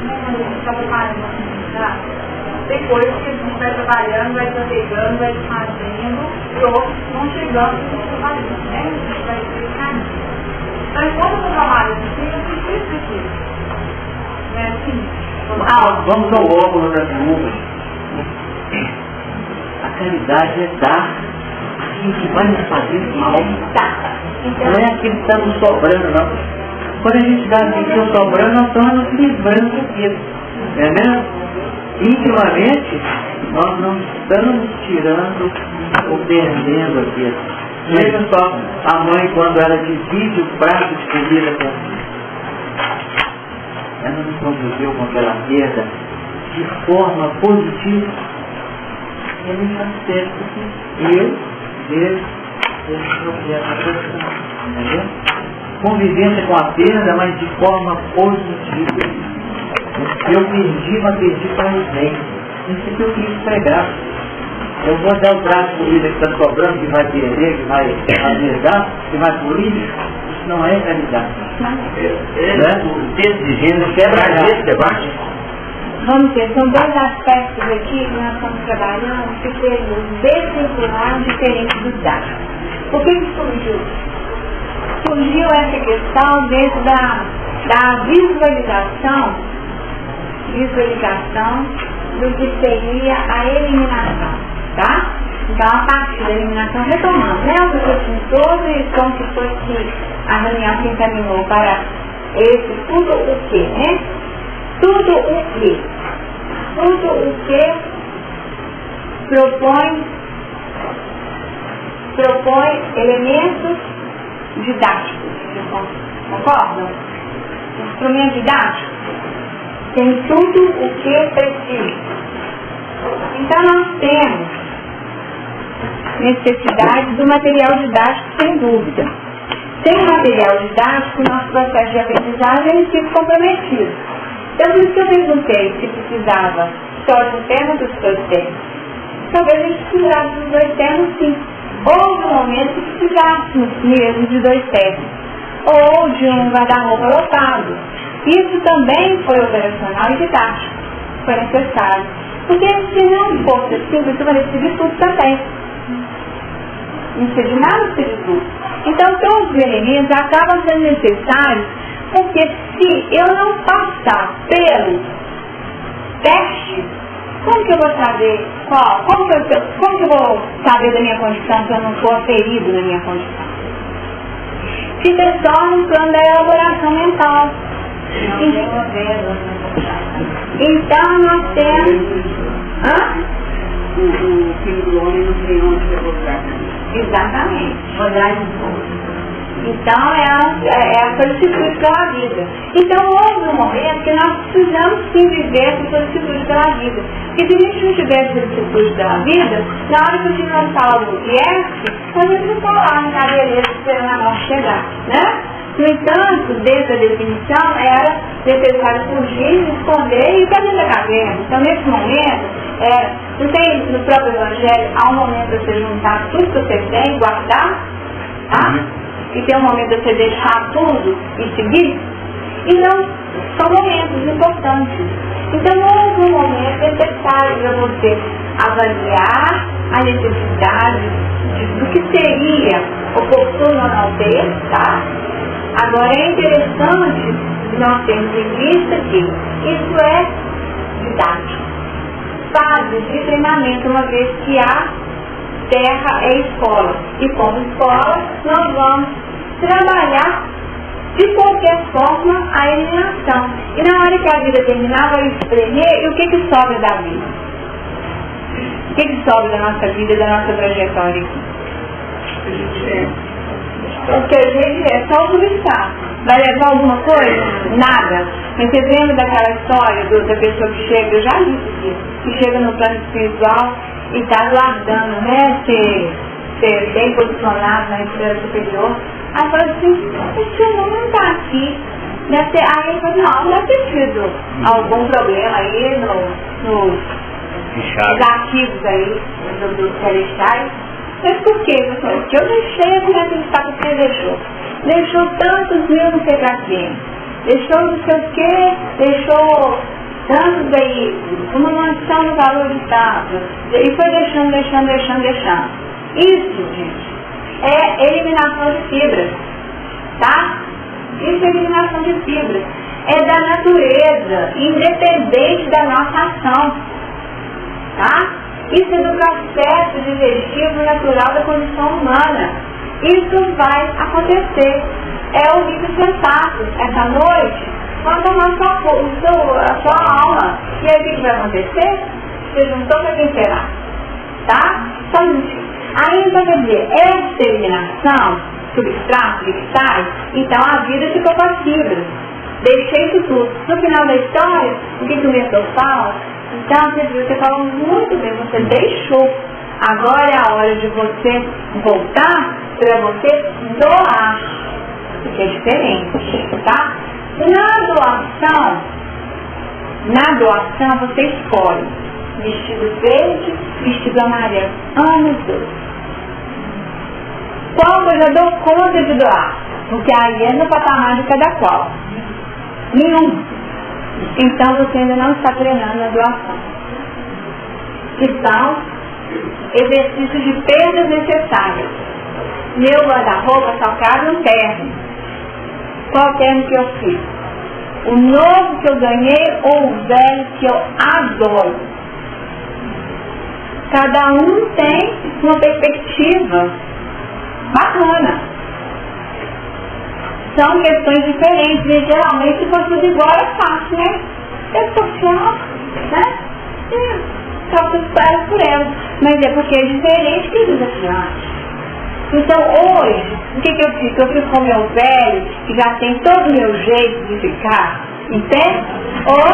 C: não está preparando a comunidade. Tem coisas que a gente vai trabalhando, vai pegando, vai fazendo, e outros vão chegando e vão trabalhando, né? A gente vai explicando. Então, enquanto eu trabalho assim, eu preciso disso. Não é assim?
B: Vamos ao óculos das nuvens. A caridade é dar aquilo que vai nos fazer mal. Não é aquilo que está nos sobrando, não. Quando a gente dá aquilo que está sobrando, nós estamos nos livrando daquilo. Entendeu? Intimamente, nós não estamos tirando ou perdendo aquilo. Veja só, a mãe, quando ela divide o prato de comida com o filho, ela nos conviveu com aquela perda de forma positiva. Ele já serve porque eu devo esse objeto da pessoa. Entendeu? Convivência com a perda, mas de forma positiva. Eu perdi, mas perdi para o bem. Isso que eu queria pregar. Eu vou dar o prato de comida que está sobrando, que vai perder, que vai azedar, que vai por isso. Isso não é caridade.
D: O texto de Gênesis quebra esse debate.
A: Vamos ver, são dois aspectos aqui que nós estamos trabalhando que seriam desvincular diferente dos dados. O que surgiu? Surgiu essa questão dentro da visualização do que seria a eliminação, tá? Então, a partir da eliminação, retomando, né? O raciocínio todo e como que foi que a reunião se encaminhou para esse tudo o quê, né? Tudo o quê? Tudo o que propõe elementos didáticos, concordam? Instrumento didático tem tudo o que precisa. Então nós temos necessidade do material didático, sem dúvida. Sem material didático, nosso processo de aprendizagem fica comprometido. Então, por isso que eu perguntei se precisava só de um tema dos dois temas. Talvez a gente precisasse dos dois temas, sim. Houve um momento que precisássemos mesmo de dois temas. Ou de um guarda-roupa lotado. Isso também foi operacional e didático. Foi necessário. Porque se não fosse assim, você vai decidir tudo também. Não precisa de nada, não precisa de tudo. Então, todos os elementos acabam sendo necessários, porque se eu não passar pelo teste, como que eu vou saber qual? Como que eu vou saber da minha condição se eu não for ferido na minha condição? Fica só no plano da elaboração mental. Então nós temos...
C: O filho do homem não tem onde colocar.
A: Exatamente. Então é a solicitude pela vida. Então houve um momento que nós precisamos sim viver essa solicitude pela vida. Porque se a gente não tiver essa solicitude pela vida, na hora que o filho não fala do viesse, a gente não está lá na cabeça esperando a morte chegar, né? No entanto, dentro da definição, era necessário fugir, esconder e estar dentro da caverna. Então, nesse momento, não tem no próprio Evangelho, há um momento de você juntar tudo que você tem, guardar, tá? E tem um momento de você deixar tudo e seguir. Então, são momentos importantes. Então, houve um momento necessário para você avaliar a necessidade do que seria oportuno ou não ter, tá? Agora, é interessante nós termos em vista que isso é didático. Fase de treinamento, uma vez que a terra é escola. E como escola, nós vamos trabalhar de qualquer forma a eliminação. E na hora que a vida terminar, vai espremer, e o que sobra da vida? O que sobra da nossa vida, da nossa trajetória aqui? O que a gente é só o substrato. Vai levar alguma coisa? Nada. Mas você lembra daquela história da pessoa que chega, eu já disse aqui, que chega no plano espiritual e está aguardando, né, ser bem posicionado na esfera superior. Aí fala assim, esse homem não está aqui. Deve ter, aí ele fala, não, deve ter tido algum problema aí nos arquivos aí dos celestiais. Mas por quê? Porque eu deixei a criança acreditar que você deixou. Deixou tantos mil no sei pra quê. Deixou não sei o quê, deixou tantos veículos, uma mansão no valor de tanto. E foi deixando. Isso, gente, é eliminação de fibras, tá? Isso é eliminação de fibras. É da natureza, independente da nossa ação, tá? Isso é do processo digestivo natural da condição humana. Isso vai acontecer. É o livro sensato, essa noite, vai tomar a sua alma. E aí o que vai acontecer? Você juntou para quem será, tá? Só um minutinho. Aí então quer dizer, essa eliminação, substrato, cristais, então a vida ficou com as fibras. Deixei isso tudo. No final da história, o que o mentor fala? Então você falou muito bem, você deixou. Agora é a hora de você voltar para você doar. Porque é diferente, tá? Na doação você escolhe vestido verde, vestido amarelo. Amo os dois. Qual eu já dou conta de doar? Porque aí é no patamar de cada qual. Nenhum. Então você ainda não está treinando na doação. Que são exercícios de perdas necessárias. Meu guarda-roupa só cabe um terno. Qual terno que eu fiz? O novo que eu ganhei ou o velho que eu adoro? Cada um tem uma perspectiva bacana. São questões diferentes e geralmente se for tudo igual é fácil, né? É social, né? Só que espera por ela. Mas é porque é diferente que é desafiante. Então hoje, o que eu fico? Eu fico com o meu velho, que já tem todo o meu jeito de ficar, entende? Ou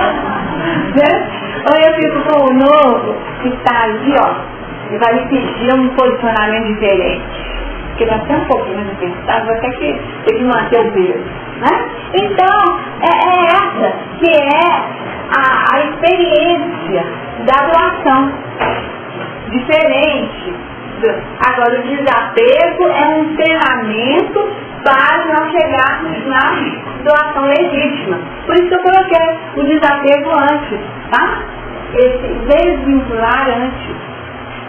A: eu fico com o novo, que está ali, ó, e vai me pedir um posicionamento diferente. Porque vai ser um pouquinho mais apertado, vai ter que manter o peso, né? Então, é essa que é a experiência da doação. Diferente. Agora, o desapego é um treinamento para nós chegarmos na doação legítima. Por isso que eu coloquei o desapego antes, tá? Esse desvincular antes.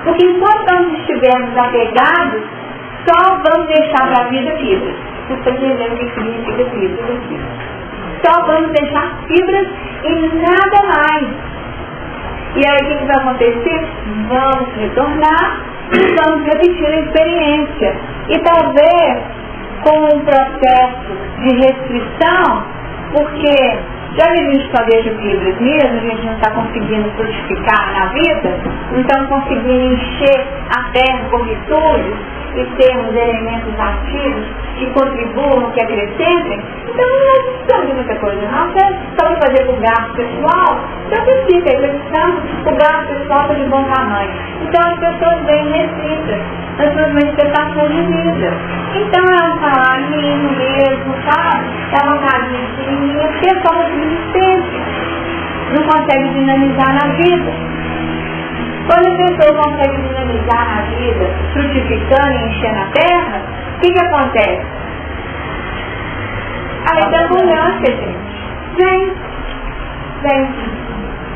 A: Porque enquanto nós estivermos apegados, só vamos deixar para a vida fibras. Vocês estão entendendo o que significa fibras aqui? Só vamos deixar fibras e nada mais. E aí o que vai acontecer? Vamos retornar e vamos repetir a experiência. E talvez com um processo de restrição, porque já que a gente só deixa fibras mesmo, a gente não está conseguindo frutificar na vida, não estamos conseguindo encher a terra com virtudes e termos elementos ativos que contribuam, que acrescentem, então não precisamos de muita coisa, não. Se é só para fazer o gasto pessoal, então precisa, o gasto pessoal está de bom tamanho. Então as pessoas vêm restritas nas suas manifestações de vida. Então elas falam mesmo, sabe? É uma casinha pequenininha, porque é só uma subsistência. Não consegue dinamizar na vida. Quando a pessoa consegue dinamizar na vida, frutificando e enchendo a terra, o que acontece? Aí da abundância, gente. Vem.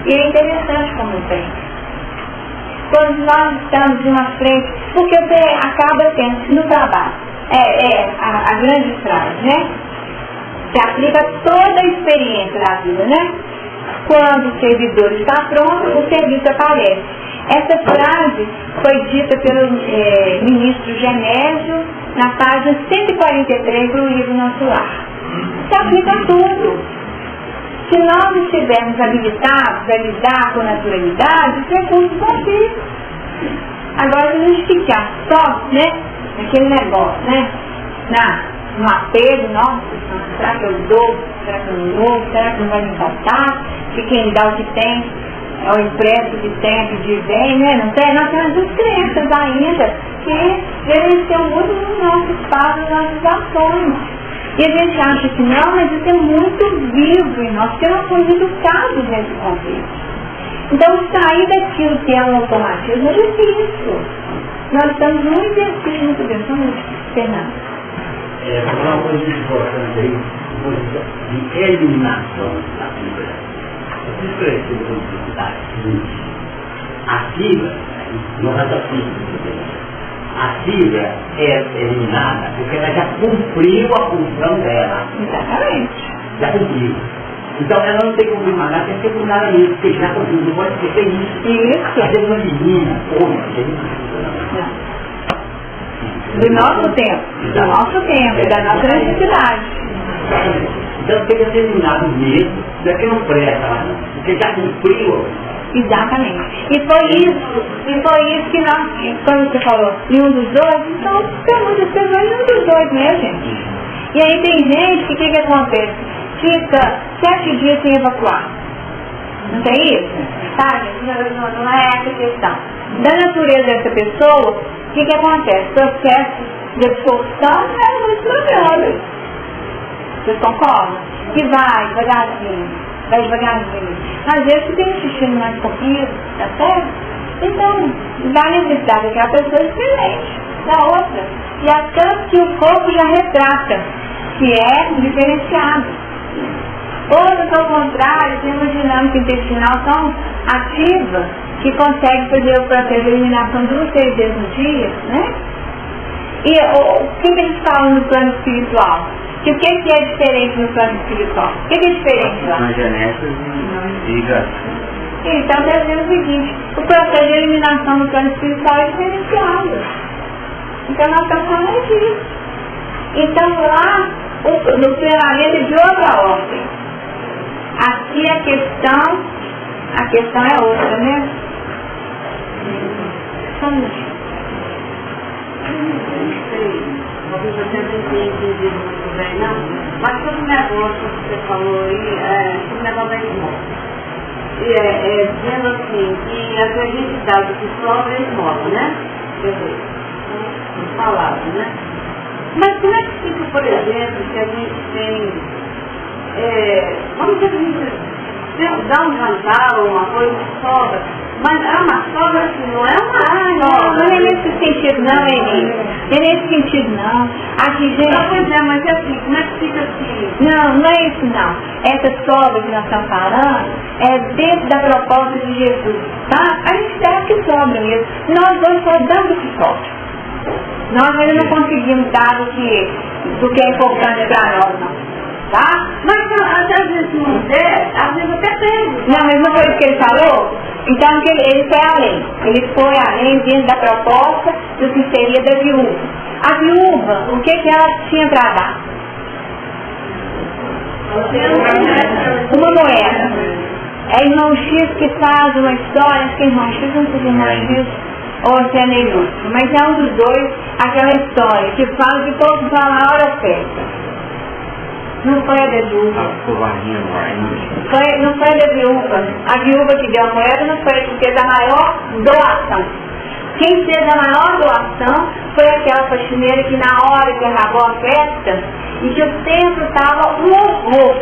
A: E é interessante como vem. Quando nós estamos de uma frente, porque você acaba tendo no trabalho, a grande frase, né? Se aplica toda a experiência da vida, né? Quando o servidor está pronto, o serviço aparece. Essa frase foi dita pelo ministro Genésio na página 143 do livro Nosso Lar. Se aplica a tudo. Se nós estivermos habilitados a lidar com naturalidade, os recursos vão vir. Agora, se a gente ficar só, né, naquele negócio, né, no apego, nossa, será que eu dou? Será que eu não dou? Será que não vai me faltar? Que quem dá o que tem é o empréstimo que tem a pedir bem, né? Não tem? Nós temos as crenças ainda que gerenciam muito nos nossos passos, nas nossas ações. E a gente acha que não, mas isso é muito vivo em nós, porque nós fomos educados nesse contexto. Então, sair daquilo que é um automatismo é difícil. Nós estamos num exercício muito grande. Vamos, Fernando.
D: Vamos lá, uma coisa importante aí, uma coisa de eliminação da fibra. Eu preciso esclarecer uma coisa. A fibra, no raciocínio, a fibra é eliminada porque ela já cumpriu a função dela.
A: Exatamente.
D: Já cumpriu. Então ela não tem que cumprir mais nada, tem que ser cuidada ali, porque já cumpriu, não pode esquecer isso.
A: Isso.
D: Às vezes não elimina, ou não.
A: Do nosso tempo. Do nosso tempo, da nossa necessidade.
D: Exatamente. Então tem que ser eliminado mesmo, não é que não presta, porque já cumpriu.
A: Exatamente. E foi isso que nós, quando você falou, em um dos dois, então tem muitas pessoas em um dos dois, né, gente? E aí tem gente que o que acontece? Fica 7 dias sem evacuar. Não tem isso? Tá, gente? Não é essa a questão. Da natureza dessa pessoa, o que acontece? O processo de absorção é muito melhor. Vocês concordam? Que vai devagarzinho. Às vezes você tem um intestino mais comprido, tá certo? Então, dá necessidade daquela pessoa diferente da outra. E até que o corpo já retrata, que é diferenciado. Outros, ao contrário, tem uma dinâmica intestinal tão ativa que consegue fazer o processo de eliminação 2, 3 vezes no dia, né? E o que a gente fala no plano espiritual? Que o que é diferente no plano espiritual? O que é diferente lá?
B: São genéticas e gatos.
A: Então, quer dizer o seguinte, o processo de eliminação no plano espiritual é diferenciado. Então, nós estamos falando disso. Então, lá, no treinamento é de outra ordem. Aqui a questão é outra, né?
C: Talvez eu até não tenha entendido muito bem, não. Mas sobre o negócio que você falou aí, sobre o negócio da esmola. Dizendo assim, que a credibilidade que sobra é esmola, né? Quer dizer, falado, né? Mas como é que fica, por exemplo, que a gente tem, vamos dizer que a gente dá um jantar ou uma coisa que sobra, mas uma sobra assim, não é uma
A: não é nesse sentido não, Eli. Não é nesse sentido não. Aqui, gente...
C: Não, pois é, mas assim, como é que fica assim?
A: Não é isso não. Essa sobra que nós estamos falando é dentro da proposta de Jesus, tá? A gente dá o que sobra mesmo. Nós vamos só dando o que sobra. Nós ainda não conseguimos dar do que é importante para nós, não. Tá?
C: Mas às vezes não der, às vezes até pego.
A: Não, mas não foi isso que ele falou? Então ele foi além. Ele foi além dentro da proposta do que seria da viúva. A viúva, o que ela tinha para dar? Uma moeda. É irmão X que faz uma história, acho que é irmão X, não sei se é irmão X ou se é Neilson, mas é um dos dois, aquela história que fala que todos vão na hora oferta. Não foi a da viúva. Não foi a da viúva. A viúva que deu a moeda não foi a que fez a maior doação. Quem fez a maior doação foi aquela faxineira que na hora que acabou a festa e que o templo estava um horror,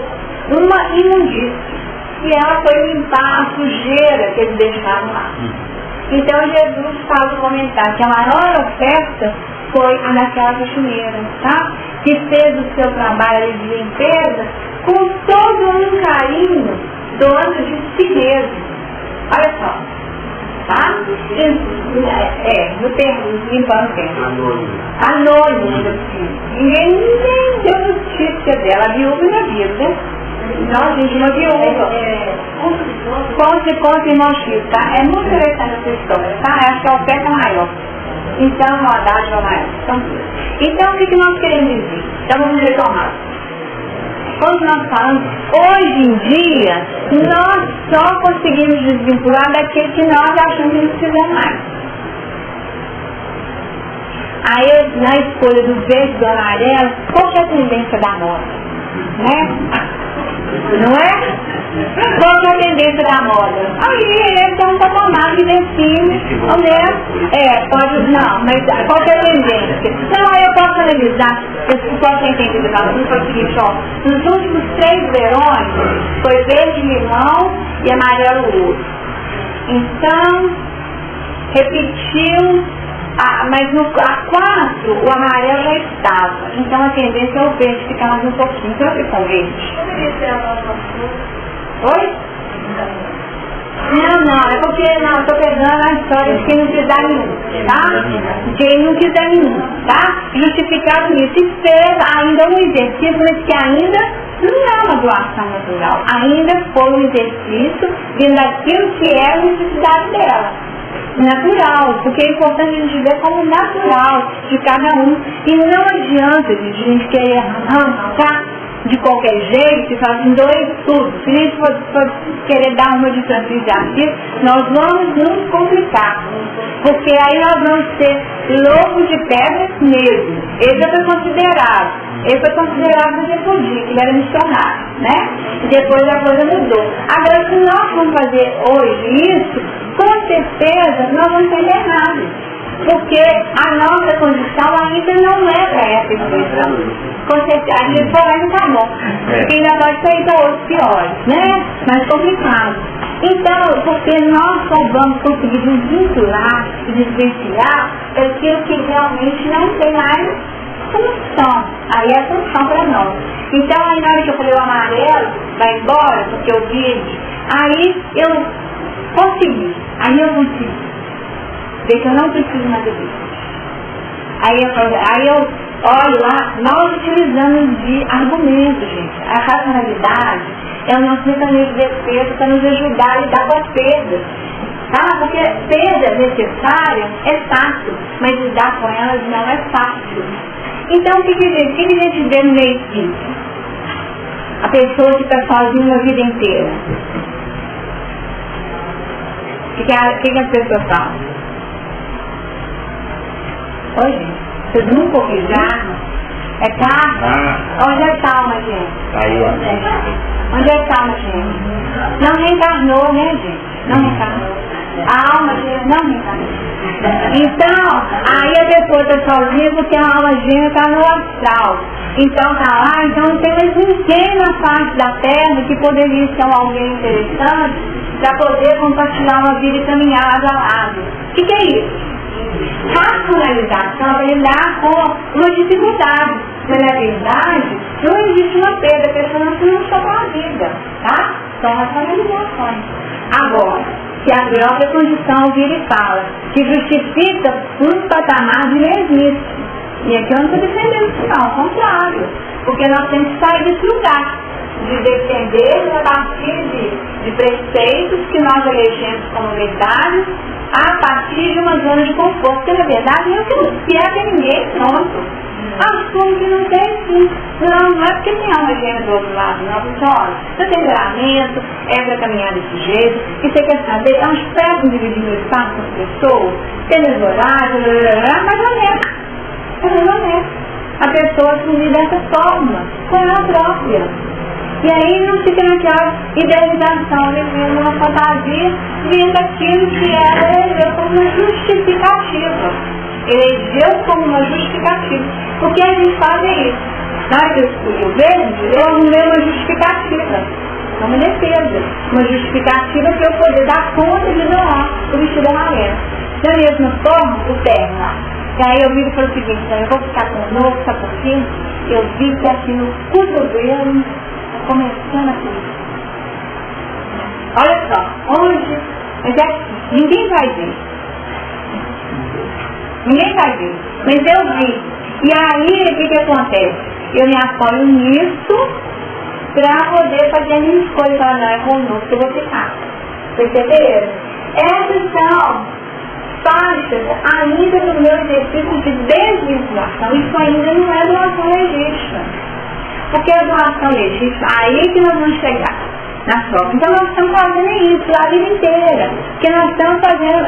A: uma imundícia. E ela foi limpar a sujeira que eles deixaram lá. Então Jesus faz o comentário que a maior oferta foi a daquela faxineira, tá? Que fez o seu trabalho de limpeza com todo um carinho, doando de si mesmo. Olha só, tá? No termo, limpando o templo. Anônimo. Ninguém deu notícia dela, a viúva e a vida. Não, gente, uma viúva. Conta irmão X, tá? É muito interessante essa história, tá? Acho que a oferta é maior. Então, uma dádiva maior. Então, o que nós queremos dizer? Então, vamos retomar. Quando nós falamos, hoje em dia, nós só conseguimos desvincular daquilo que nós achamos que não precisamos mais. Aí, na escolha do verde e do amarelo, qual que é a tendência da moda? Né? Não é? Qual que é a tendência da moda? Aí, então, para tomar que define, pode, não, mas qual que é a tendência? Não, aí eu posso analisar, qual que é a tendência da moda? Foi o seguinte, ó, nos últimos 3 verões, foi verde limão e amarelo ouro. Então, repetiu Mas no A4 o amarelo já estava. Então a tendência é o verde ficar mais um pouquinho. Então eu fico com verde. Oi? Não, é porque eu estou pegando a história de quem não quiser nenhum, tá? Quem não quiser nenhum, tá? Justificado nisso. E fez ainda um exercício, mas que ainda não é uma doação natural. Ainda foi um exercício vindo daquilo que é a necessidade dela. Natural, porque é importante a gente ver como natural de cada um. E não adianta a gente querer arrancar de qualquer jeito e falar assim, doe tudo. Se a gente for querer dar uma de Francisco de Assis, nós vamos nos complicar. Porque aí nós vamos ser lobos de pedras mesmo. Ele já foi considerado. Ele foi considerado no Getúlio, que ele era missionário, né? E depois a coisa mudou. Agora, se nós vamos fazer hoje isso, com certeza nós vamos entender nada. Porque a nossa condição ainda não é para essa expressão. Com certeza, a gente for lá e tá bom. Porque ainda pode sair para outros piores, né? Mais complicados. Então, porque nós só vamos conseguir desvincular e desvencilhar aquilo que realmente não tem mais função. Aí é função para nós. Então, aí na hora que eu falei o amarelo, vai embora, porque eu vi, aí eu consegui. Aí eu consegui. Ver que eu não preciso mais disso. Aí eu olho lá, nós utilizamos de argumento, gente. A racionalidade é o nosso mecanismo de defesa para nos ajudar a lidar com as perdas. Tá? Porque perda necessária é fácil, mas lidar com elas não é fácil. Então o que a gente vê no meio disso? A pessoa que está sozinha a vida inteira. O que as pessoas falam? Oi, gente, vocês nunca ouviram? É carro? Onde é que tá, alma, gente?
D: Aí, ó.
A: Onde é que tá, alma, gente? Não reencarnou, né, gente? Não reencarnou. A alma, gente, não reencarnou. Então, aí a pessoa está sozinha porque a alma gêmea está no astral. Então tá lá, então não tem mais ninguém na face da terra que poderia ser alguém interessante para poder compartilhar uma vida e caminhar lado a lado. O que é isso? Racionalização é lidar com uma dificuldade, mas na verdade não existe uma perda, a pessoa não sobrou a vida, tá? São racionalizações. Agora, se a própria condição vira e fala, que justifica um patamar de mesmice. E aqui eu não estou defendendo isso não, ao contrário, porque nós temos que sair desse lugar, de defender a partir de preceitos que nós elegemos como verdades, a partir de uma zona de conforto, porque na verdade eu que não quero ter ninguém pronto. Assumo que não tem sim. Não é porque tem alma gêmea do outro lado, não. Porque olha, você tem juramento, é para caminhar desse jeito, e você quer saber, é um espécie de dividir o espaço com as pessoas, tem os horários, mas honesto. É honesto. A pessoa assumir dessa forma, com ela própria. E aí não fica naquela idealização, vivendo uma fantasia, vendo aquilo que ela elegeu como uma justificativa. Elegeu como uma justificativa. O que a gente faz é isso. Na hora que eu escolhi o verde, eu arrumei uma justificativa. Uma defesa. Uma justificativa para eu poder dar conta de doar o vestido amarelo. Da mesma forma, o terno. E aí eu vi e falei o seguinte, eu vou ficar com o novo, sabe por quê? Eu vi que aqui no cotovelo começando a subir. Olha só, hoje, mas é aqui, ninguém vai ver. Ninguém vai ver. Mas eu vi. E aí, o que acontece? Eu me apoio nisso para poder fazer a minha escolha. Falar, não, é conosco que eu vou ficar. Perceberam? Essas são faixas ainda no meu exercício de desvinculação. Isso ainda não é doação legítima. Porque a doação legítima, aí que nós vamos chegar na prova. Então nós estamos fazendo isso a vida inteira. Porque nós estamos fazendo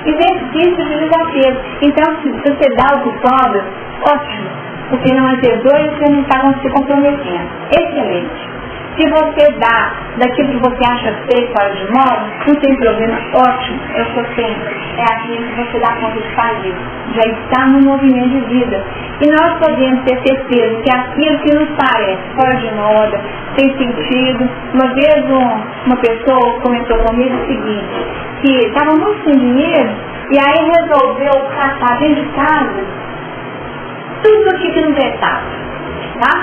A: exercícios de desafio. Então se você dá o que sobra, ótimo. Porque não é tesouro e você não está se comprometendo. Excelente. Se você dá daquilo que você acha feio fora de modo, não tem problema, ótimo, eu sou sempre. É aquilo que você dá conta de fazer. Já está no movimento de vida. E nós podemos ter certeza que aquilo que nos parece fora de moda, tem sentido. Uma vez uma pessoa comentou comigo o seguinte, que estava muito sem dinheiro E aí resolveu catar dentro de casa tudo o que não prestava, tá?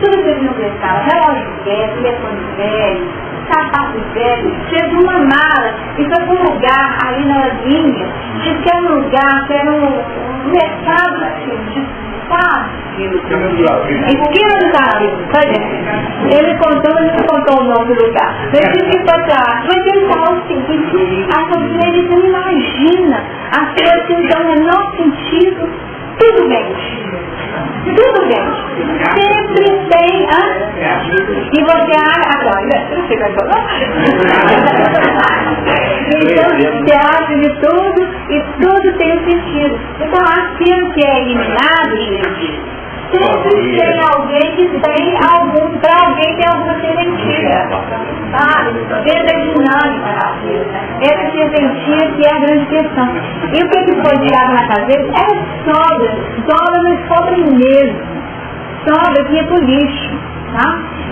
A: Tudo o que não prestava, relógio velho, telefone velho, sapato velho, fez uma mala e foi para um lugar ali na linha, diz que era um lugar, que era um mercado, sabe? Esquina do Brasil, ele contou, mas não contou o nome do lugar. Mas ele ficou atrás. Mas ele falou o seguinte, a família ele não imagina as coisas que não têm o menor sentido, tudo vende. Tudo vende. Sempre tem, e você agora, você vai falar? Então você acha de tudo e tudo tem um sentido. Então aquilo que é eliminado, gente, sempre tem alguém que tem algum, para alguém tem alguma serventia, sabe? Dentro da dinâmica, dentro da serventia que é a grande questão. E o que foi tirado na cabeça é sobra, mas sobra mesmo, sobra que é pro lixo, tá?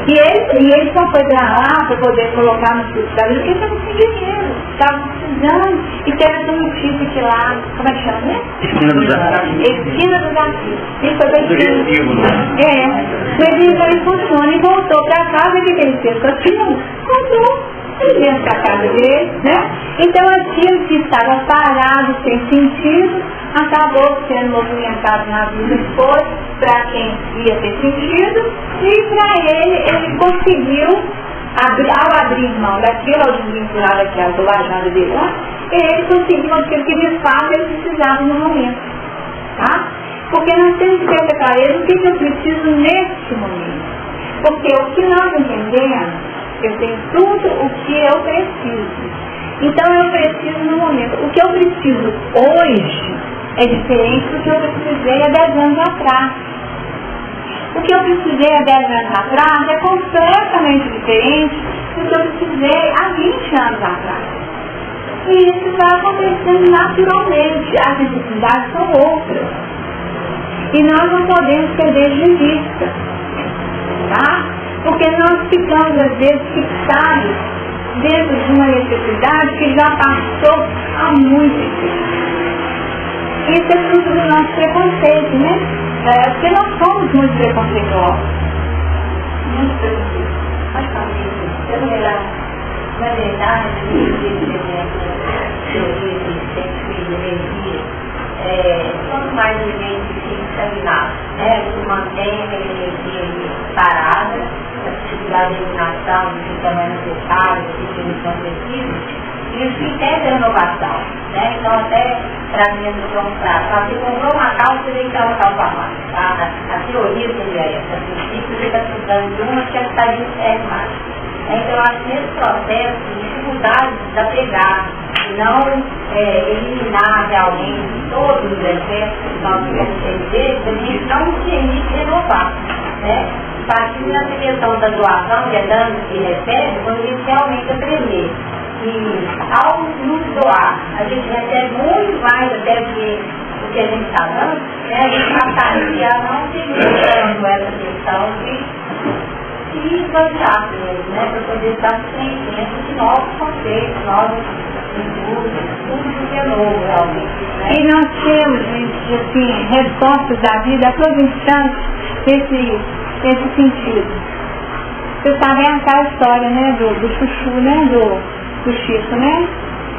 A: E ele só foi pra lá para poder colocar no curso da vida porque ele estava sem dinheiro, estava precisando, e teve um notícia que lá, como é que chama, né?
B: Esquina do Desafio.
A: Esquina do Desafio. Ele foi pra esquina. Mas isso aí funciona e voltou pra casa, e o que ele fez com aquilo? Comprou. Ele veio pra casa dele, né? Então aquilo que estava parado, sem sentido, acabou sendo movimentado na vida, foi para quem ia ter sentido, e para ele conseguiu, ao abrir mão daquilo, ao desvincular daquela bobajada dele lá, ele conseguiu aquilo que de fato ele precisava no momento, tá? Porque nós temos que ter clareza o que eu preciso neste momento, porque o que nós entendemos, eu tenho tudo o que eu preciso. Então eu preciso no momento. O que eu preciso hoje é diferente do que eu precisei há 10 anos atrás. O que eu precisei há 10 anos atrás é completamente diferente do que eu precisei há 20 anos atrás. E isso vai acontecendo naturalmente. As necessidades são outras. E nós não podemos perder de vista. Tá? Porque nós ficamos, às vezes, fixados dentro de uma necessidade que já passou há muito tempo. Isso é fruto do nosso preconceito, né? Porque nós somos muito preconceituosos. Muito preconceituosos. Pode falar.
C: Na verdade, quanto mais o elemento fica estagnado, né? Mantém a energia parada, a possibilidade de eliminação do que tamanho necessário, do que eles são precisos, e os que têm renovação, né? Então, até trazendo para um prato, você comprou uma calça, você tem que colocar o papai, tá? A teoria seria essa, a princípio você está precisando de uma que a estaria serve mais. Então, eu acho que nesse processo, dificuldade da pegada, não eliminar realmente todos os excessos que nós queremos ter, a gente não permite renovar, né? Partindo da questão da doação, de dano que recebe, quando a gente realmente aprender. E ao nos doar, a gente recebe muito mais até do que a gente está dando, né? A gente passaria a não seguir essa questão de esvaziar mesmo, né? Para poder estar preenchendo de novos conceitos, novos tudo que é novo realmente, né?
A: E nós temos, gente, assim, respostas da vida a todo instante nesse sentido. Você sabe aquela história, né, do chuchu, né, do Chico, né?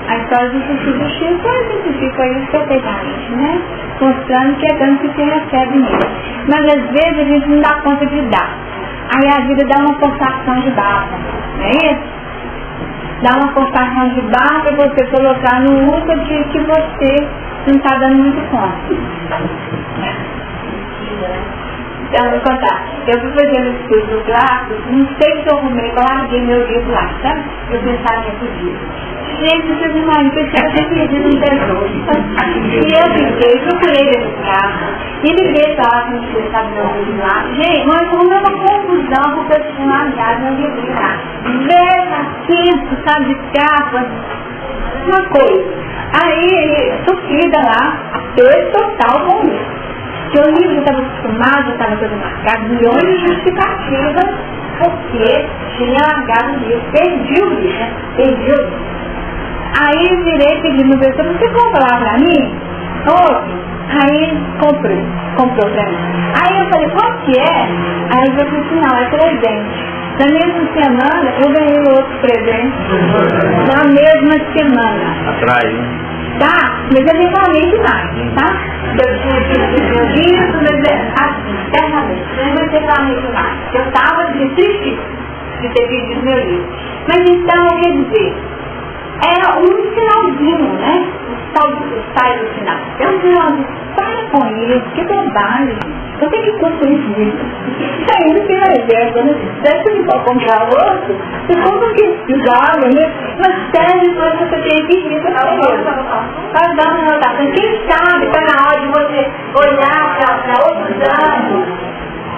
A: A história do chuchu do Chico exemplifica isso perfeitamente, né? Mostrando que é dando que você recebe mesmo. Mas às vezes a gente não dá conta de dar. Aí a vida dá uma forçação de barra, não é isso? Dá uma forçação de barra para você colocar no uso de que você não está dando muito conta. Então, vou contar. Eu fui fazendo esse curso do Clássico, não sei se eu arrumei, eu larguei meu livro lá, sabe? Eu pensava nesse livro. Gente, vocês não imaginam, eu tinha perdido um tesouro. E eu fiquei, procurei esse carro, e liguei pra lá, como você sabe, meu livro lá. Gente, mas foi uma confusão, porque eu tinha largado meu livro lá. Velha, quinto, sabe, de capa, uma coisa. Aí, sofrida lá, perda total com isso. Porque o livro estava acostumado, estava todo marcado, milhões de justificativas, porque tinha largado o livro, perdi o livro, né? Perdi o livro. Aí eu virei e pedi no pessoal, você compra lá pra mim? Outro. Aí comprou pra mim. Aí eu falei, qual que é? Aí eu falei assim, não, é presente. Na mesma semana eu ganhei outro presente. Na mesma semana.
E: Atrai, né?
A: Tá? Mas eu reclamei demais, tá? Eu tinha pedido isso, mas assim, internamente. Eu reclamei demais. Eu tava triste de ter pedido meu livro. Mas então, quer dizer, é um sinalzinho, né? Os tais do sinal. É um sinalzinho. Para com isso, que bobagem. Eu tenho que construir isso. Saindo pela reserva, né? Deve ser para comprar outro. Você compra o que precisava, né? Mas serve quando você tem que ir para faz dar uma anotação. Quem sabe está na hora de você olhar para outros anos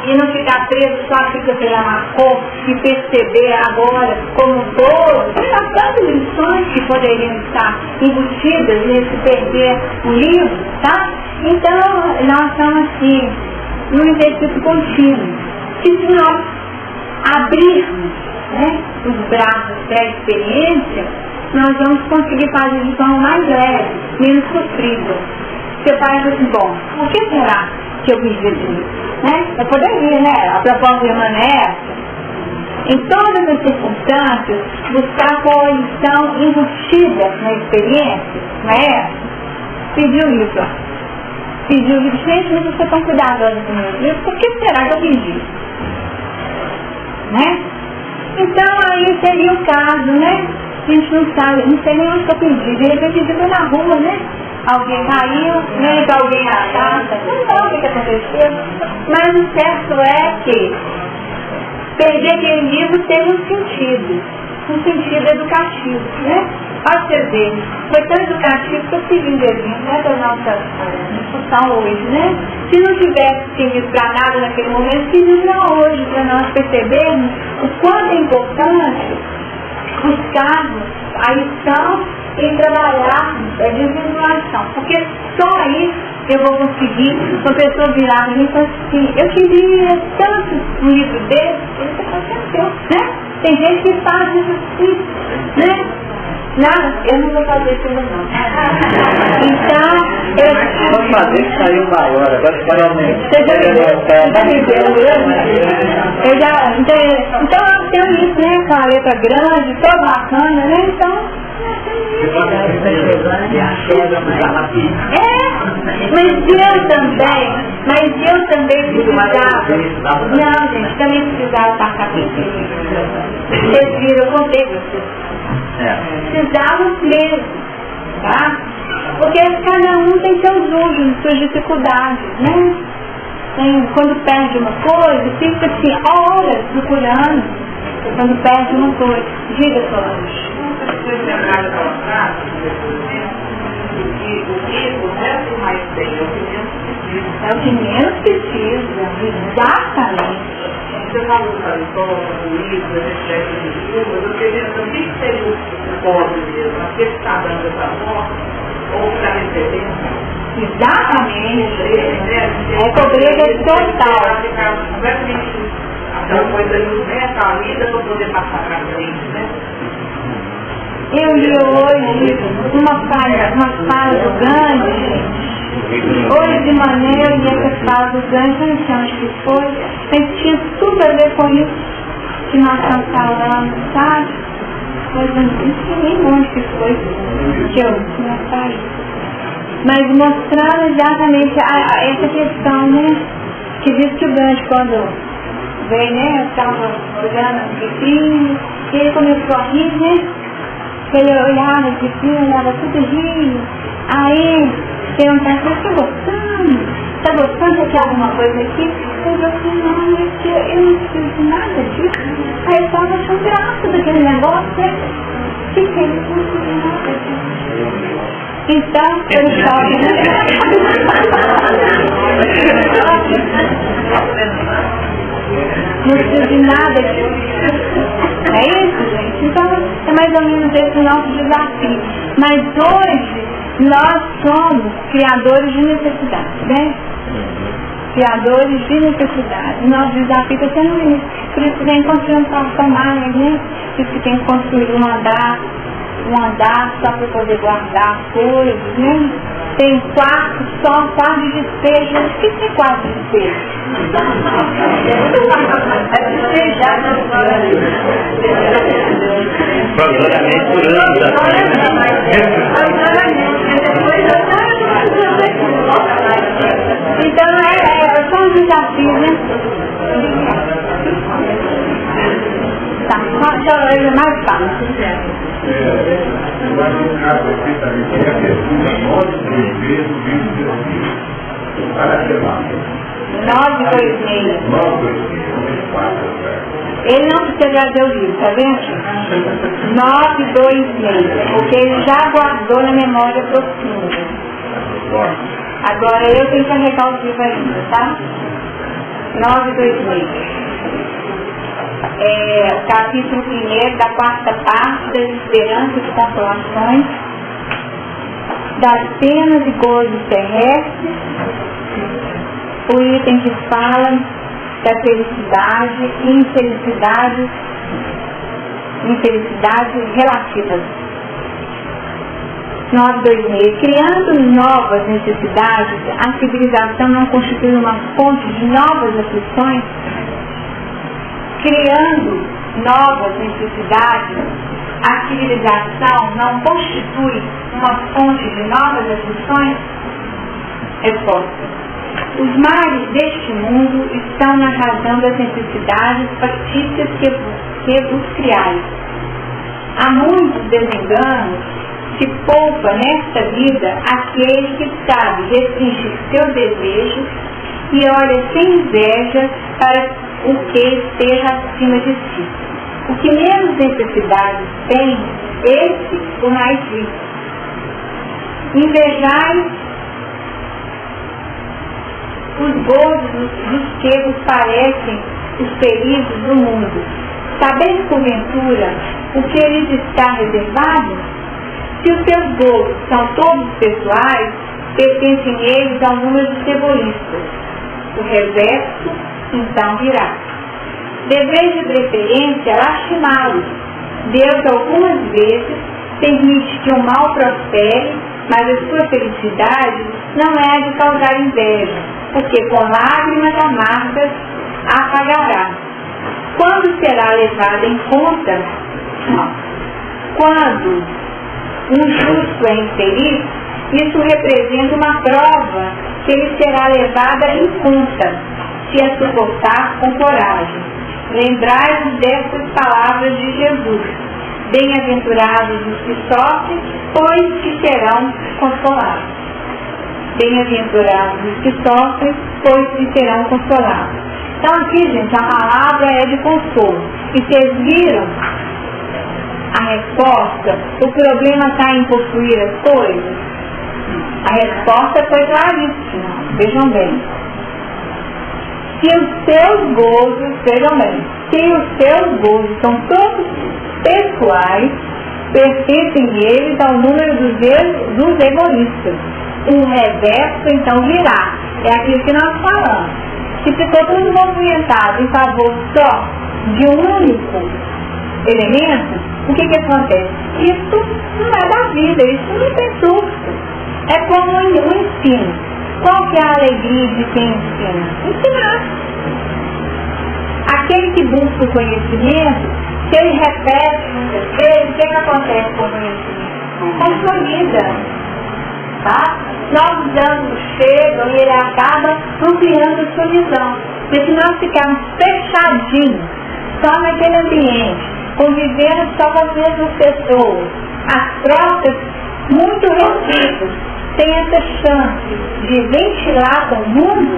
A: e não ficar preso só aquilo que você já marcou e perceber agora como um todo. Tem tantas lições que poderiam estar embutidas nesse perder o livro, tá? Então, nós estamos assim, num exercício contínuo. Que se nós abrirmos, né, os braços para a experiência, nós vamos conseguir fazer de forma mais leve, menos sofrida. Você faz assim, bom, por que será que eu fiz isso? Né? Eu poderia, né? A proposta de irmã é essa. Em todas as circunstâncias, buscar qual estão embutidas na experiência, não é essa? Pediu isso, ó. Pediu isso, gente, mas você está cuidadosa com meus livros, por que será que eu pedi? Né? Então aí seria o caso, né? A gente não sabe, não sei nem onde que eu pedi, de repente eu foi na rua, né? Alguém caiu, né? Alguém na casa, não sabe o que aconteceu. Mas o certo é que perder aquele livro teve um sentido educativo, né? Pode ser dele. Foi tão educativo que eu segui em desenho, né, da nossa discussão hoje, né? Se não tivesse servido para nada naquele momento, servirá hoje para nós percebermos o quanto é importante buscarmos a lição e trabalharmos a desvisualização. Porque só aí eu vou conseguir uma pessoa virar para mim e falar assim, eu queria tanto um livro desse, isso aconteceu, né? Tem gente que faz isso assim, né? Não, eu não vou fazer isso não. Então,
E: Vamos fazer que saiu maior, agora para aumentar.
A: Você já então nós temos isso, né? Com a letra grande, toda bacana, né? Então, mas eu também precisava. Não, gente, também precisava passar por isso. Vocês viram, eu contei pra vocês. Precisamos mesmo, tá? Porque cada um tem seus usos, suas dificuldades, né? Quando perde uma coisa, fica assim, horas procurando, quando perde uma coisa. Diga, Solange. É o que menos precisa, exatamente.
B: Você falou da história, do livro, eu queria saber o que seria o código mesmo, a que está dando essa forma, ou para receber.
A: Exatamente. É pobreza total.
B: Completamente aquela coisa inversa a vida para poder passar para frente, né?
A: Eu li hoje uma fala do Gandhi, gente. Hoje de manhã eu li essa fala do Gandhi, não sei onde que foi, mas tinha tudo a ver com isso que nós estamos falando, sabe? Coisa, não sei nem onde que foi que eu não falei. Mas mostrando exatamente essa questão, né? Que diz que o Gandhi, quando veio, né? Eu estava olhando o vizinho, e ele começou a rir, né? Ele olhava o vizinho, olhava tudo rio. Aí, perguntava, você está gostando? Está gostando? Você quer alguma coisa aqui? Eu falei assim, não, eu não preciso de nada disso. Aí eu estava achando graça daquele negócio, né? Que isso? Não preciso de nada disso. Então, eu estava... Não preciso de nada disso. É isso, gente? Então, é mais ou menos esse o nosso desafio. Mas hoje, nós somos criadores de necessidade, né? Criadores de necessidade. Nosso desafio está sendo isso. Por isso que tem que construir um passo mais, né? Por isso que tem que construir um andar. um andar só para poder guardar as coisas, né? Tem quarto só, quarto de despejo. O que é quarto de despejo? É despejar nas Então são os desafios, né? Tá, só é mais fácil. Nove, 2,5. Ele não precisa ver o livro, tá vendo? 9, 2,5. Porque ele já guardou na memória profunda. Agora eu tenho que carregar o livro ainda, tá? 9, 2,5. Capítulo 1 da quarta parte das esperanças e consolações, das penas e gozos terrestres, o item que fala da felicidade e infelicidade relativas. 9,2,5. Criando novas necessidades, a civilização não constitui uma fonte de novas aflições? Criando novas necessidades, a civilização não constitui uma fonte de novas aflições? Resposta. Os males deste mundo estão na razão das necessidades factícias que vos criais. Há muitos desenganos que poupa nesta vida aquele que sabe restringir seus desejos e olha sem inveja para o que esteja acima de si. O que menos necessidades tem, esse o mais vive. Invejai os gozos dos que vos parecem os perigos do mundo. Sabeis porventura o que lhes está reservado? Se os seus gozos são todos pessoais, pertencem eles ao número dos egoístas. O reverso então virá. Deveis de preferência lastimá-los. Deus algumas vezes permite que o mal prospere, mas a sua felicidade não é a de causar inveja, porque com lágrimas amargas a pagará. Quando será levada em conta? Quando um justo é infeliz, isso representa uma prova que ele será levada em conta, se a suportar com coragem. Lembrai-vos destas palavras de Jesus: bem-aventurados os que sofrem, pois que serão consolados. Bem-aventurados os que sofrem, pois que serão consolados. Então aqui, gente, a palavra é de consolo. E vocês viram a resposta? O problema está em possuir as coisas? A resposta foi claríssima. Vejam bem. Se os seus gozos, vejam bem, se os seus gozos são todos pessoais, pertencem eles ao número dos egoístas. O reverso então virá. É aquilo que nós falamos. Se ficou tudo movimentado em favor só de um único elemento, o que acontece? Isso não é da vida, isso não tem susto. É como um ensino. Qual que é a alegria de quem ensina? Ensinar. Aquele que busca o conhecimento, se ele repete muitas vezes, o que acontece com o conhecimento? Consolida. Tá? Novos anos chegam e ele acaba ampliando a sua visão. Porque se nós ficarmos fechadinhos, só naquele ambiente, convivendo só com as mesmas pessoas, as trocas muito restritas, tem essa chance de ventilar com o mundo,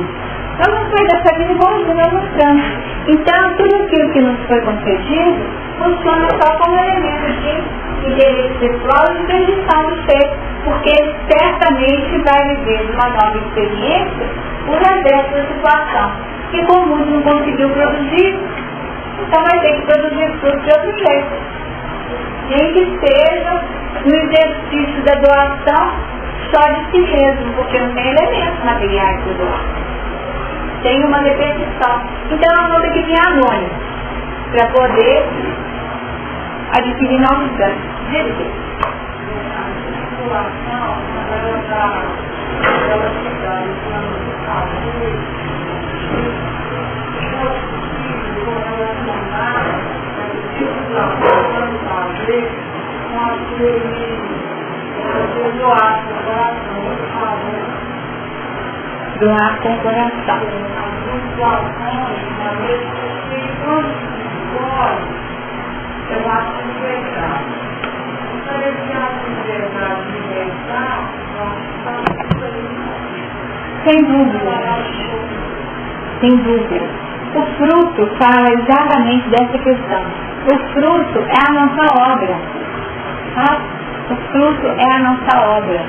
A: nós vamos sair dessa vida igualzinho nós mostramos. Então, tudo aquilo que nos foi concedido funciona só como elemento de interesse pessoal e de perdição do ser, porque ele certamente vai viver uma nova experiência por reverso da situação, que como o mundo não conseguiu produzir, então vai ter que produzir tudo de outro jeito. Nem que seja no exercício da doação só de si mesmo, porque não tem elementos materiais para doar. Tem uma repetição. Então nós vamos ter que vir anônimo para poder adquirir novos ganhos. população, ela cidade, doar com o coração. Eu acho que é verdade. Sem dúvida. Sem dúvida. O fruto fala exatamente dessa questão. O fruto é a nossa obra. Tá? O fruto é a nossa obra.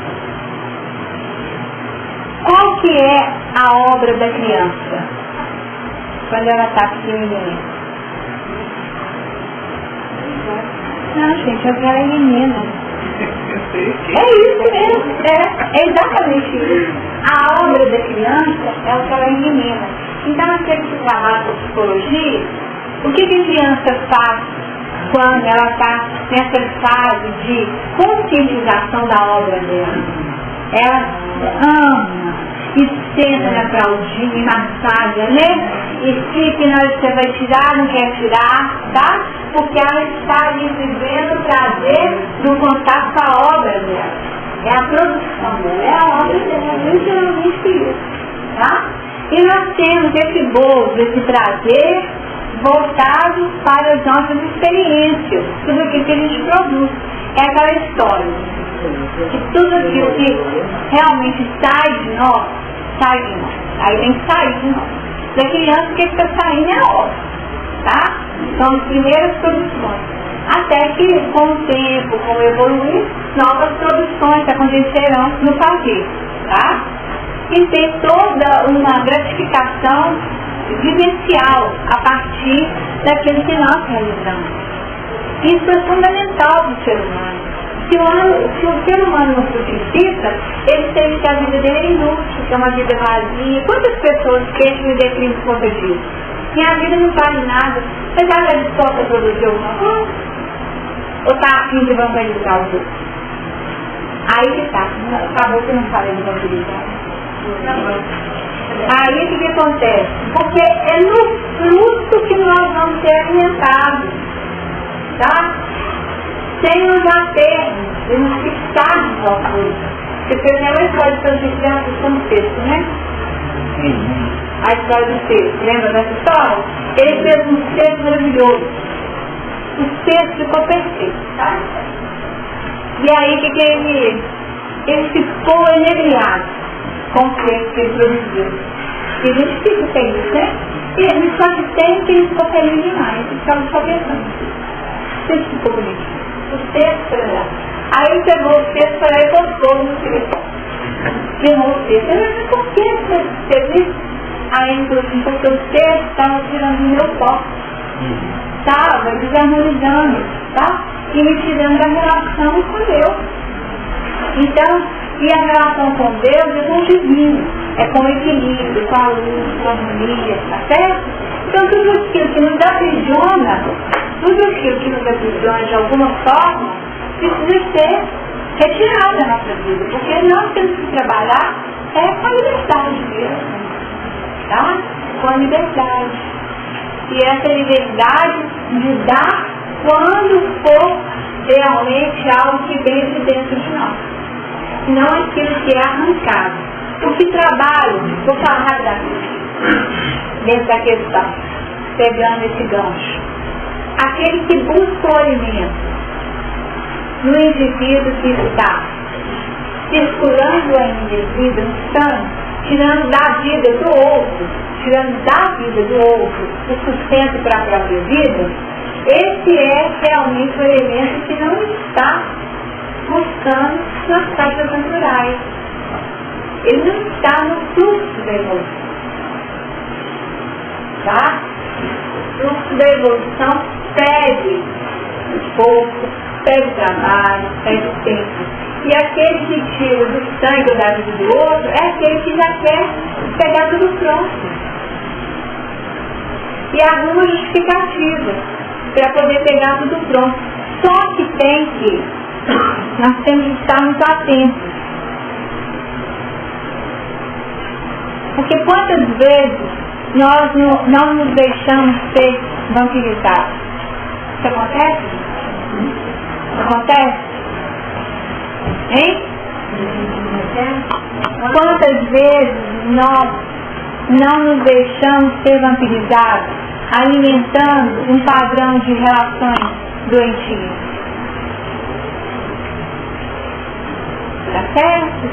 A: Qual que é a obra da criança? Quando ela está pequenininha? Não, gente, eu quero a menina. É isso mesmo, é exatamente isso. A obra da criança é o que ela é menina. Então, aquele que trabalha com psicologia, o que a criança faz quando ela está nessa fase de conscientização da obra dela? Ela ama e senta na fraldinha e massaga, né? E fica na hora que você vai tirar, não quer tirar, tá? Porque ela está ali vivendo o prazer do contato com a obra dela. É a produção dela, é a obra dela, literalmente isso, tá? E nós temos esse gozo, esse prazer voltado para as nossas experiências, tudo aquilo que a gente produz. É aquela história que tudo aquilo que realmente sai de nós. Aí tem que sair de nós. Da criança, o que está saindo é obra, tá? São as primeiras produções. Até que, com o tempo, com o evoluir, novas produções acontecerão no fazer, tá? E tem toda uma gratificação vivencial a partir daquilo que nós realizamos. Isso é fundamental para o ser humano. Se o ser humano não frutifica, ele sente que a vida dele é inútil, que é uma vida vazia. Quantas pessoas pensam em declínio por conta disso? Minha vida não vale nada. Mas ela é disposta a produzir alguma coisa? Ou está afim de evangelizar os outros? Aí que está. Acabou que não fala de evangelizar. Aí o que acontece? Porque é no fruto que nós vamos ser alimentados. Tá? Sem nos atermos, sem nos fixarmos ao fruto. Porque você lembra a história de São José no texto, né? A história do texto. Lembra dessa história? Ele fez um texto maravilhoso. O texto ficou perfeito, tá? E aí o que ele ficou inebriado com o texto que ele produziu. E a gente fica feliz, né? E ele só que tem que ele ficou feliz demais. Ele ficava só pensando. O texto ficou bonito. O texto foi lá. Aí pegou o texto para ele e postou no telefone. Queimou o texto. Ele disse, por que você fez isso? Aí ele falou assim, porque o texto estava tirando o meu foco. Estava desarmonizando, tá? E me tirando da relação com Deus. Então, e a relação com Deus é com o divino. É com o equilíbrio, com a luz, com a harmonia, tá certo? Então tudo aquilo que nos aprisiona, tudo aquilo que nos aprisiona de alguma forma, precisa ser retirado da nossa vida, porque nós temos que trabalhar com a liberdade mesmo, tá? Com a liberdade. E essa liberdade de dar quando for realmente algo que vem de dentro de nós, não aquilo que é arrancado. O que trabalho, vou falar rapidamente, dentro da questão, pegando esse gancho. Aquele que busca o alimento no indivíduo que está circulando ainda em vida, no sangue, tirando da vida do outro, tirando da vida do outro o sustento para a própria vida, esse é realmente o elemento que não está buscando nas caixas naturais. Ele não está no fluxo da evolução. Tá? O fluxo da evolução pede esforço, pede trabalho, pede tempo. E aquele que tira do sangue ou da vida do outro é aquele que já quer pegar tudo pronto. E arruma justificativa para poder pegar tudo pronto. Só que tem que Nós temos que estar muito atentos. Porque quantas vezes nós não nos deixamos ser vampirizados? Isso acontece? Acontece? Hein? Quantas vezes nós não nos deixamos ser vampirizados, alimentando um padrão de relações doentias? Tá certo?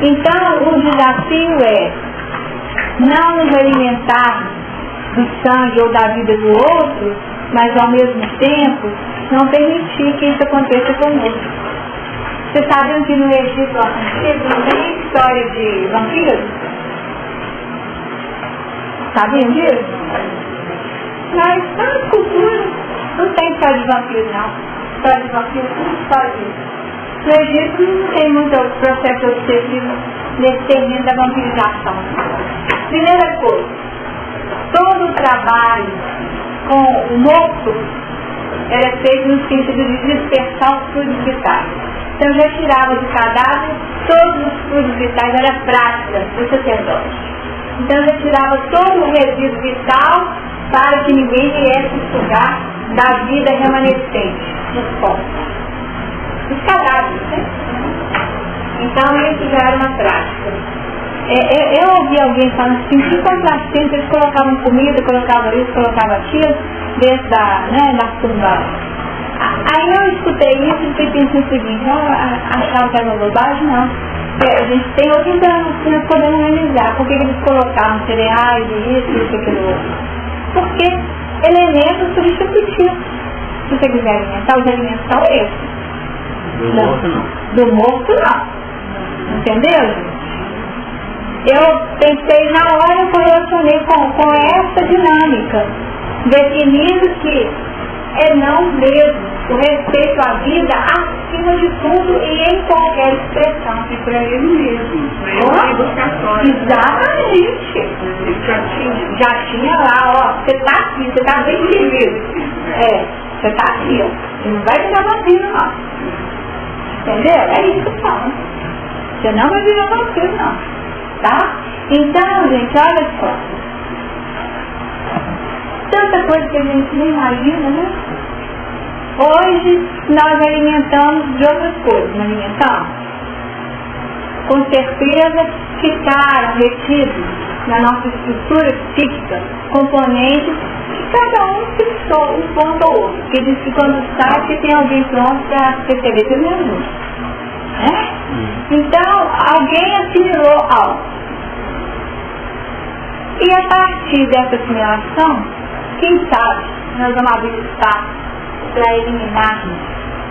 A: Então, o desafio é não nos alimentar do sangue ou da vida do outro, mas ao mesmo tempo não permitir que isso aconteça conosco. Vocês sabem que no Egito Antigo não tem história de vampiros? Sabiam disso? Mas na cultura não tem história de vampiros, não. História de vampiros não é história disso. No Egito não tem muito processo obsessivo nesse terreno da vampirização. Primeira coisa, todo o trabalho com o morto era feito no sentido de dispersar os fluidos vitais. Então já tirava do cadáver todos os fluidos vitais, era prática do sacerdote. Então já tirava todo o resíduo vital para que ninguém viesse sugar da vida remanescente nos corpos. Os cadáveres, né? Então isso já era uma prática. Eu ouvi alguém falando assim, que contrassenso, eles colocavam comida, colocavam isso, colocavam aquilo, dentro da tumba. Aí eu escutei isso e fiquei pensando o seguinte, eu achava que era uma bobagem, não. A gente tem outros anos que nós podemos analisar. Por que eles colocavam cereais e isso, aquilo outro? Porque elementos substitutivos. Se você quiser alimentar, os alimentos são esses. Do morto não. Entendeu, gente? Eu pensei na hora, eu correlacionei com essa dinâmica, definindo que é não mesmo o respeito à vida acima de tudo e em qualquer expressão.
B: E para ele mesmo,
A: Exatamente. Já tinha lá, ó, você está aqui, você está bem servido. Você está aqui, ó. Você não vai virar vampiro, não. Entendeu? É isso que eu falo. Você não vai virar vampiro, não. Tá? Então, gente, olha só. Tanta coisa que a gente não imagina, né? Hoje nós alimentamos de outras coisas, não alimentamos? Com certeza ficaram retidos na nossa estrutura psíquica componentes que cada um fixou um ponto ou outro. Que diz que quando sai que tem alguém pronto para perceber que ele não ajuda. Então, alguém assimilou algo. E a partir dessa assimilação, quem sabe, nós vamos abrir espaço para eliminarmos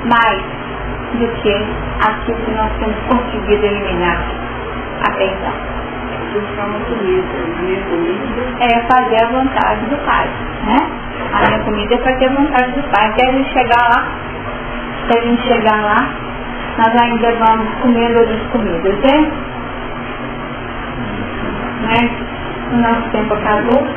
A: mais do que aquilo que nós temos conseguido eliminar até então.
B: buscar uma comida. A minha comida
A: é fazer a vontade do Pai, né? A minha comida é fazer a vontade do Pai. Até a gente chegar lá, nós ainda vamos comendo outras comidas, né? O nosso tempo acabou.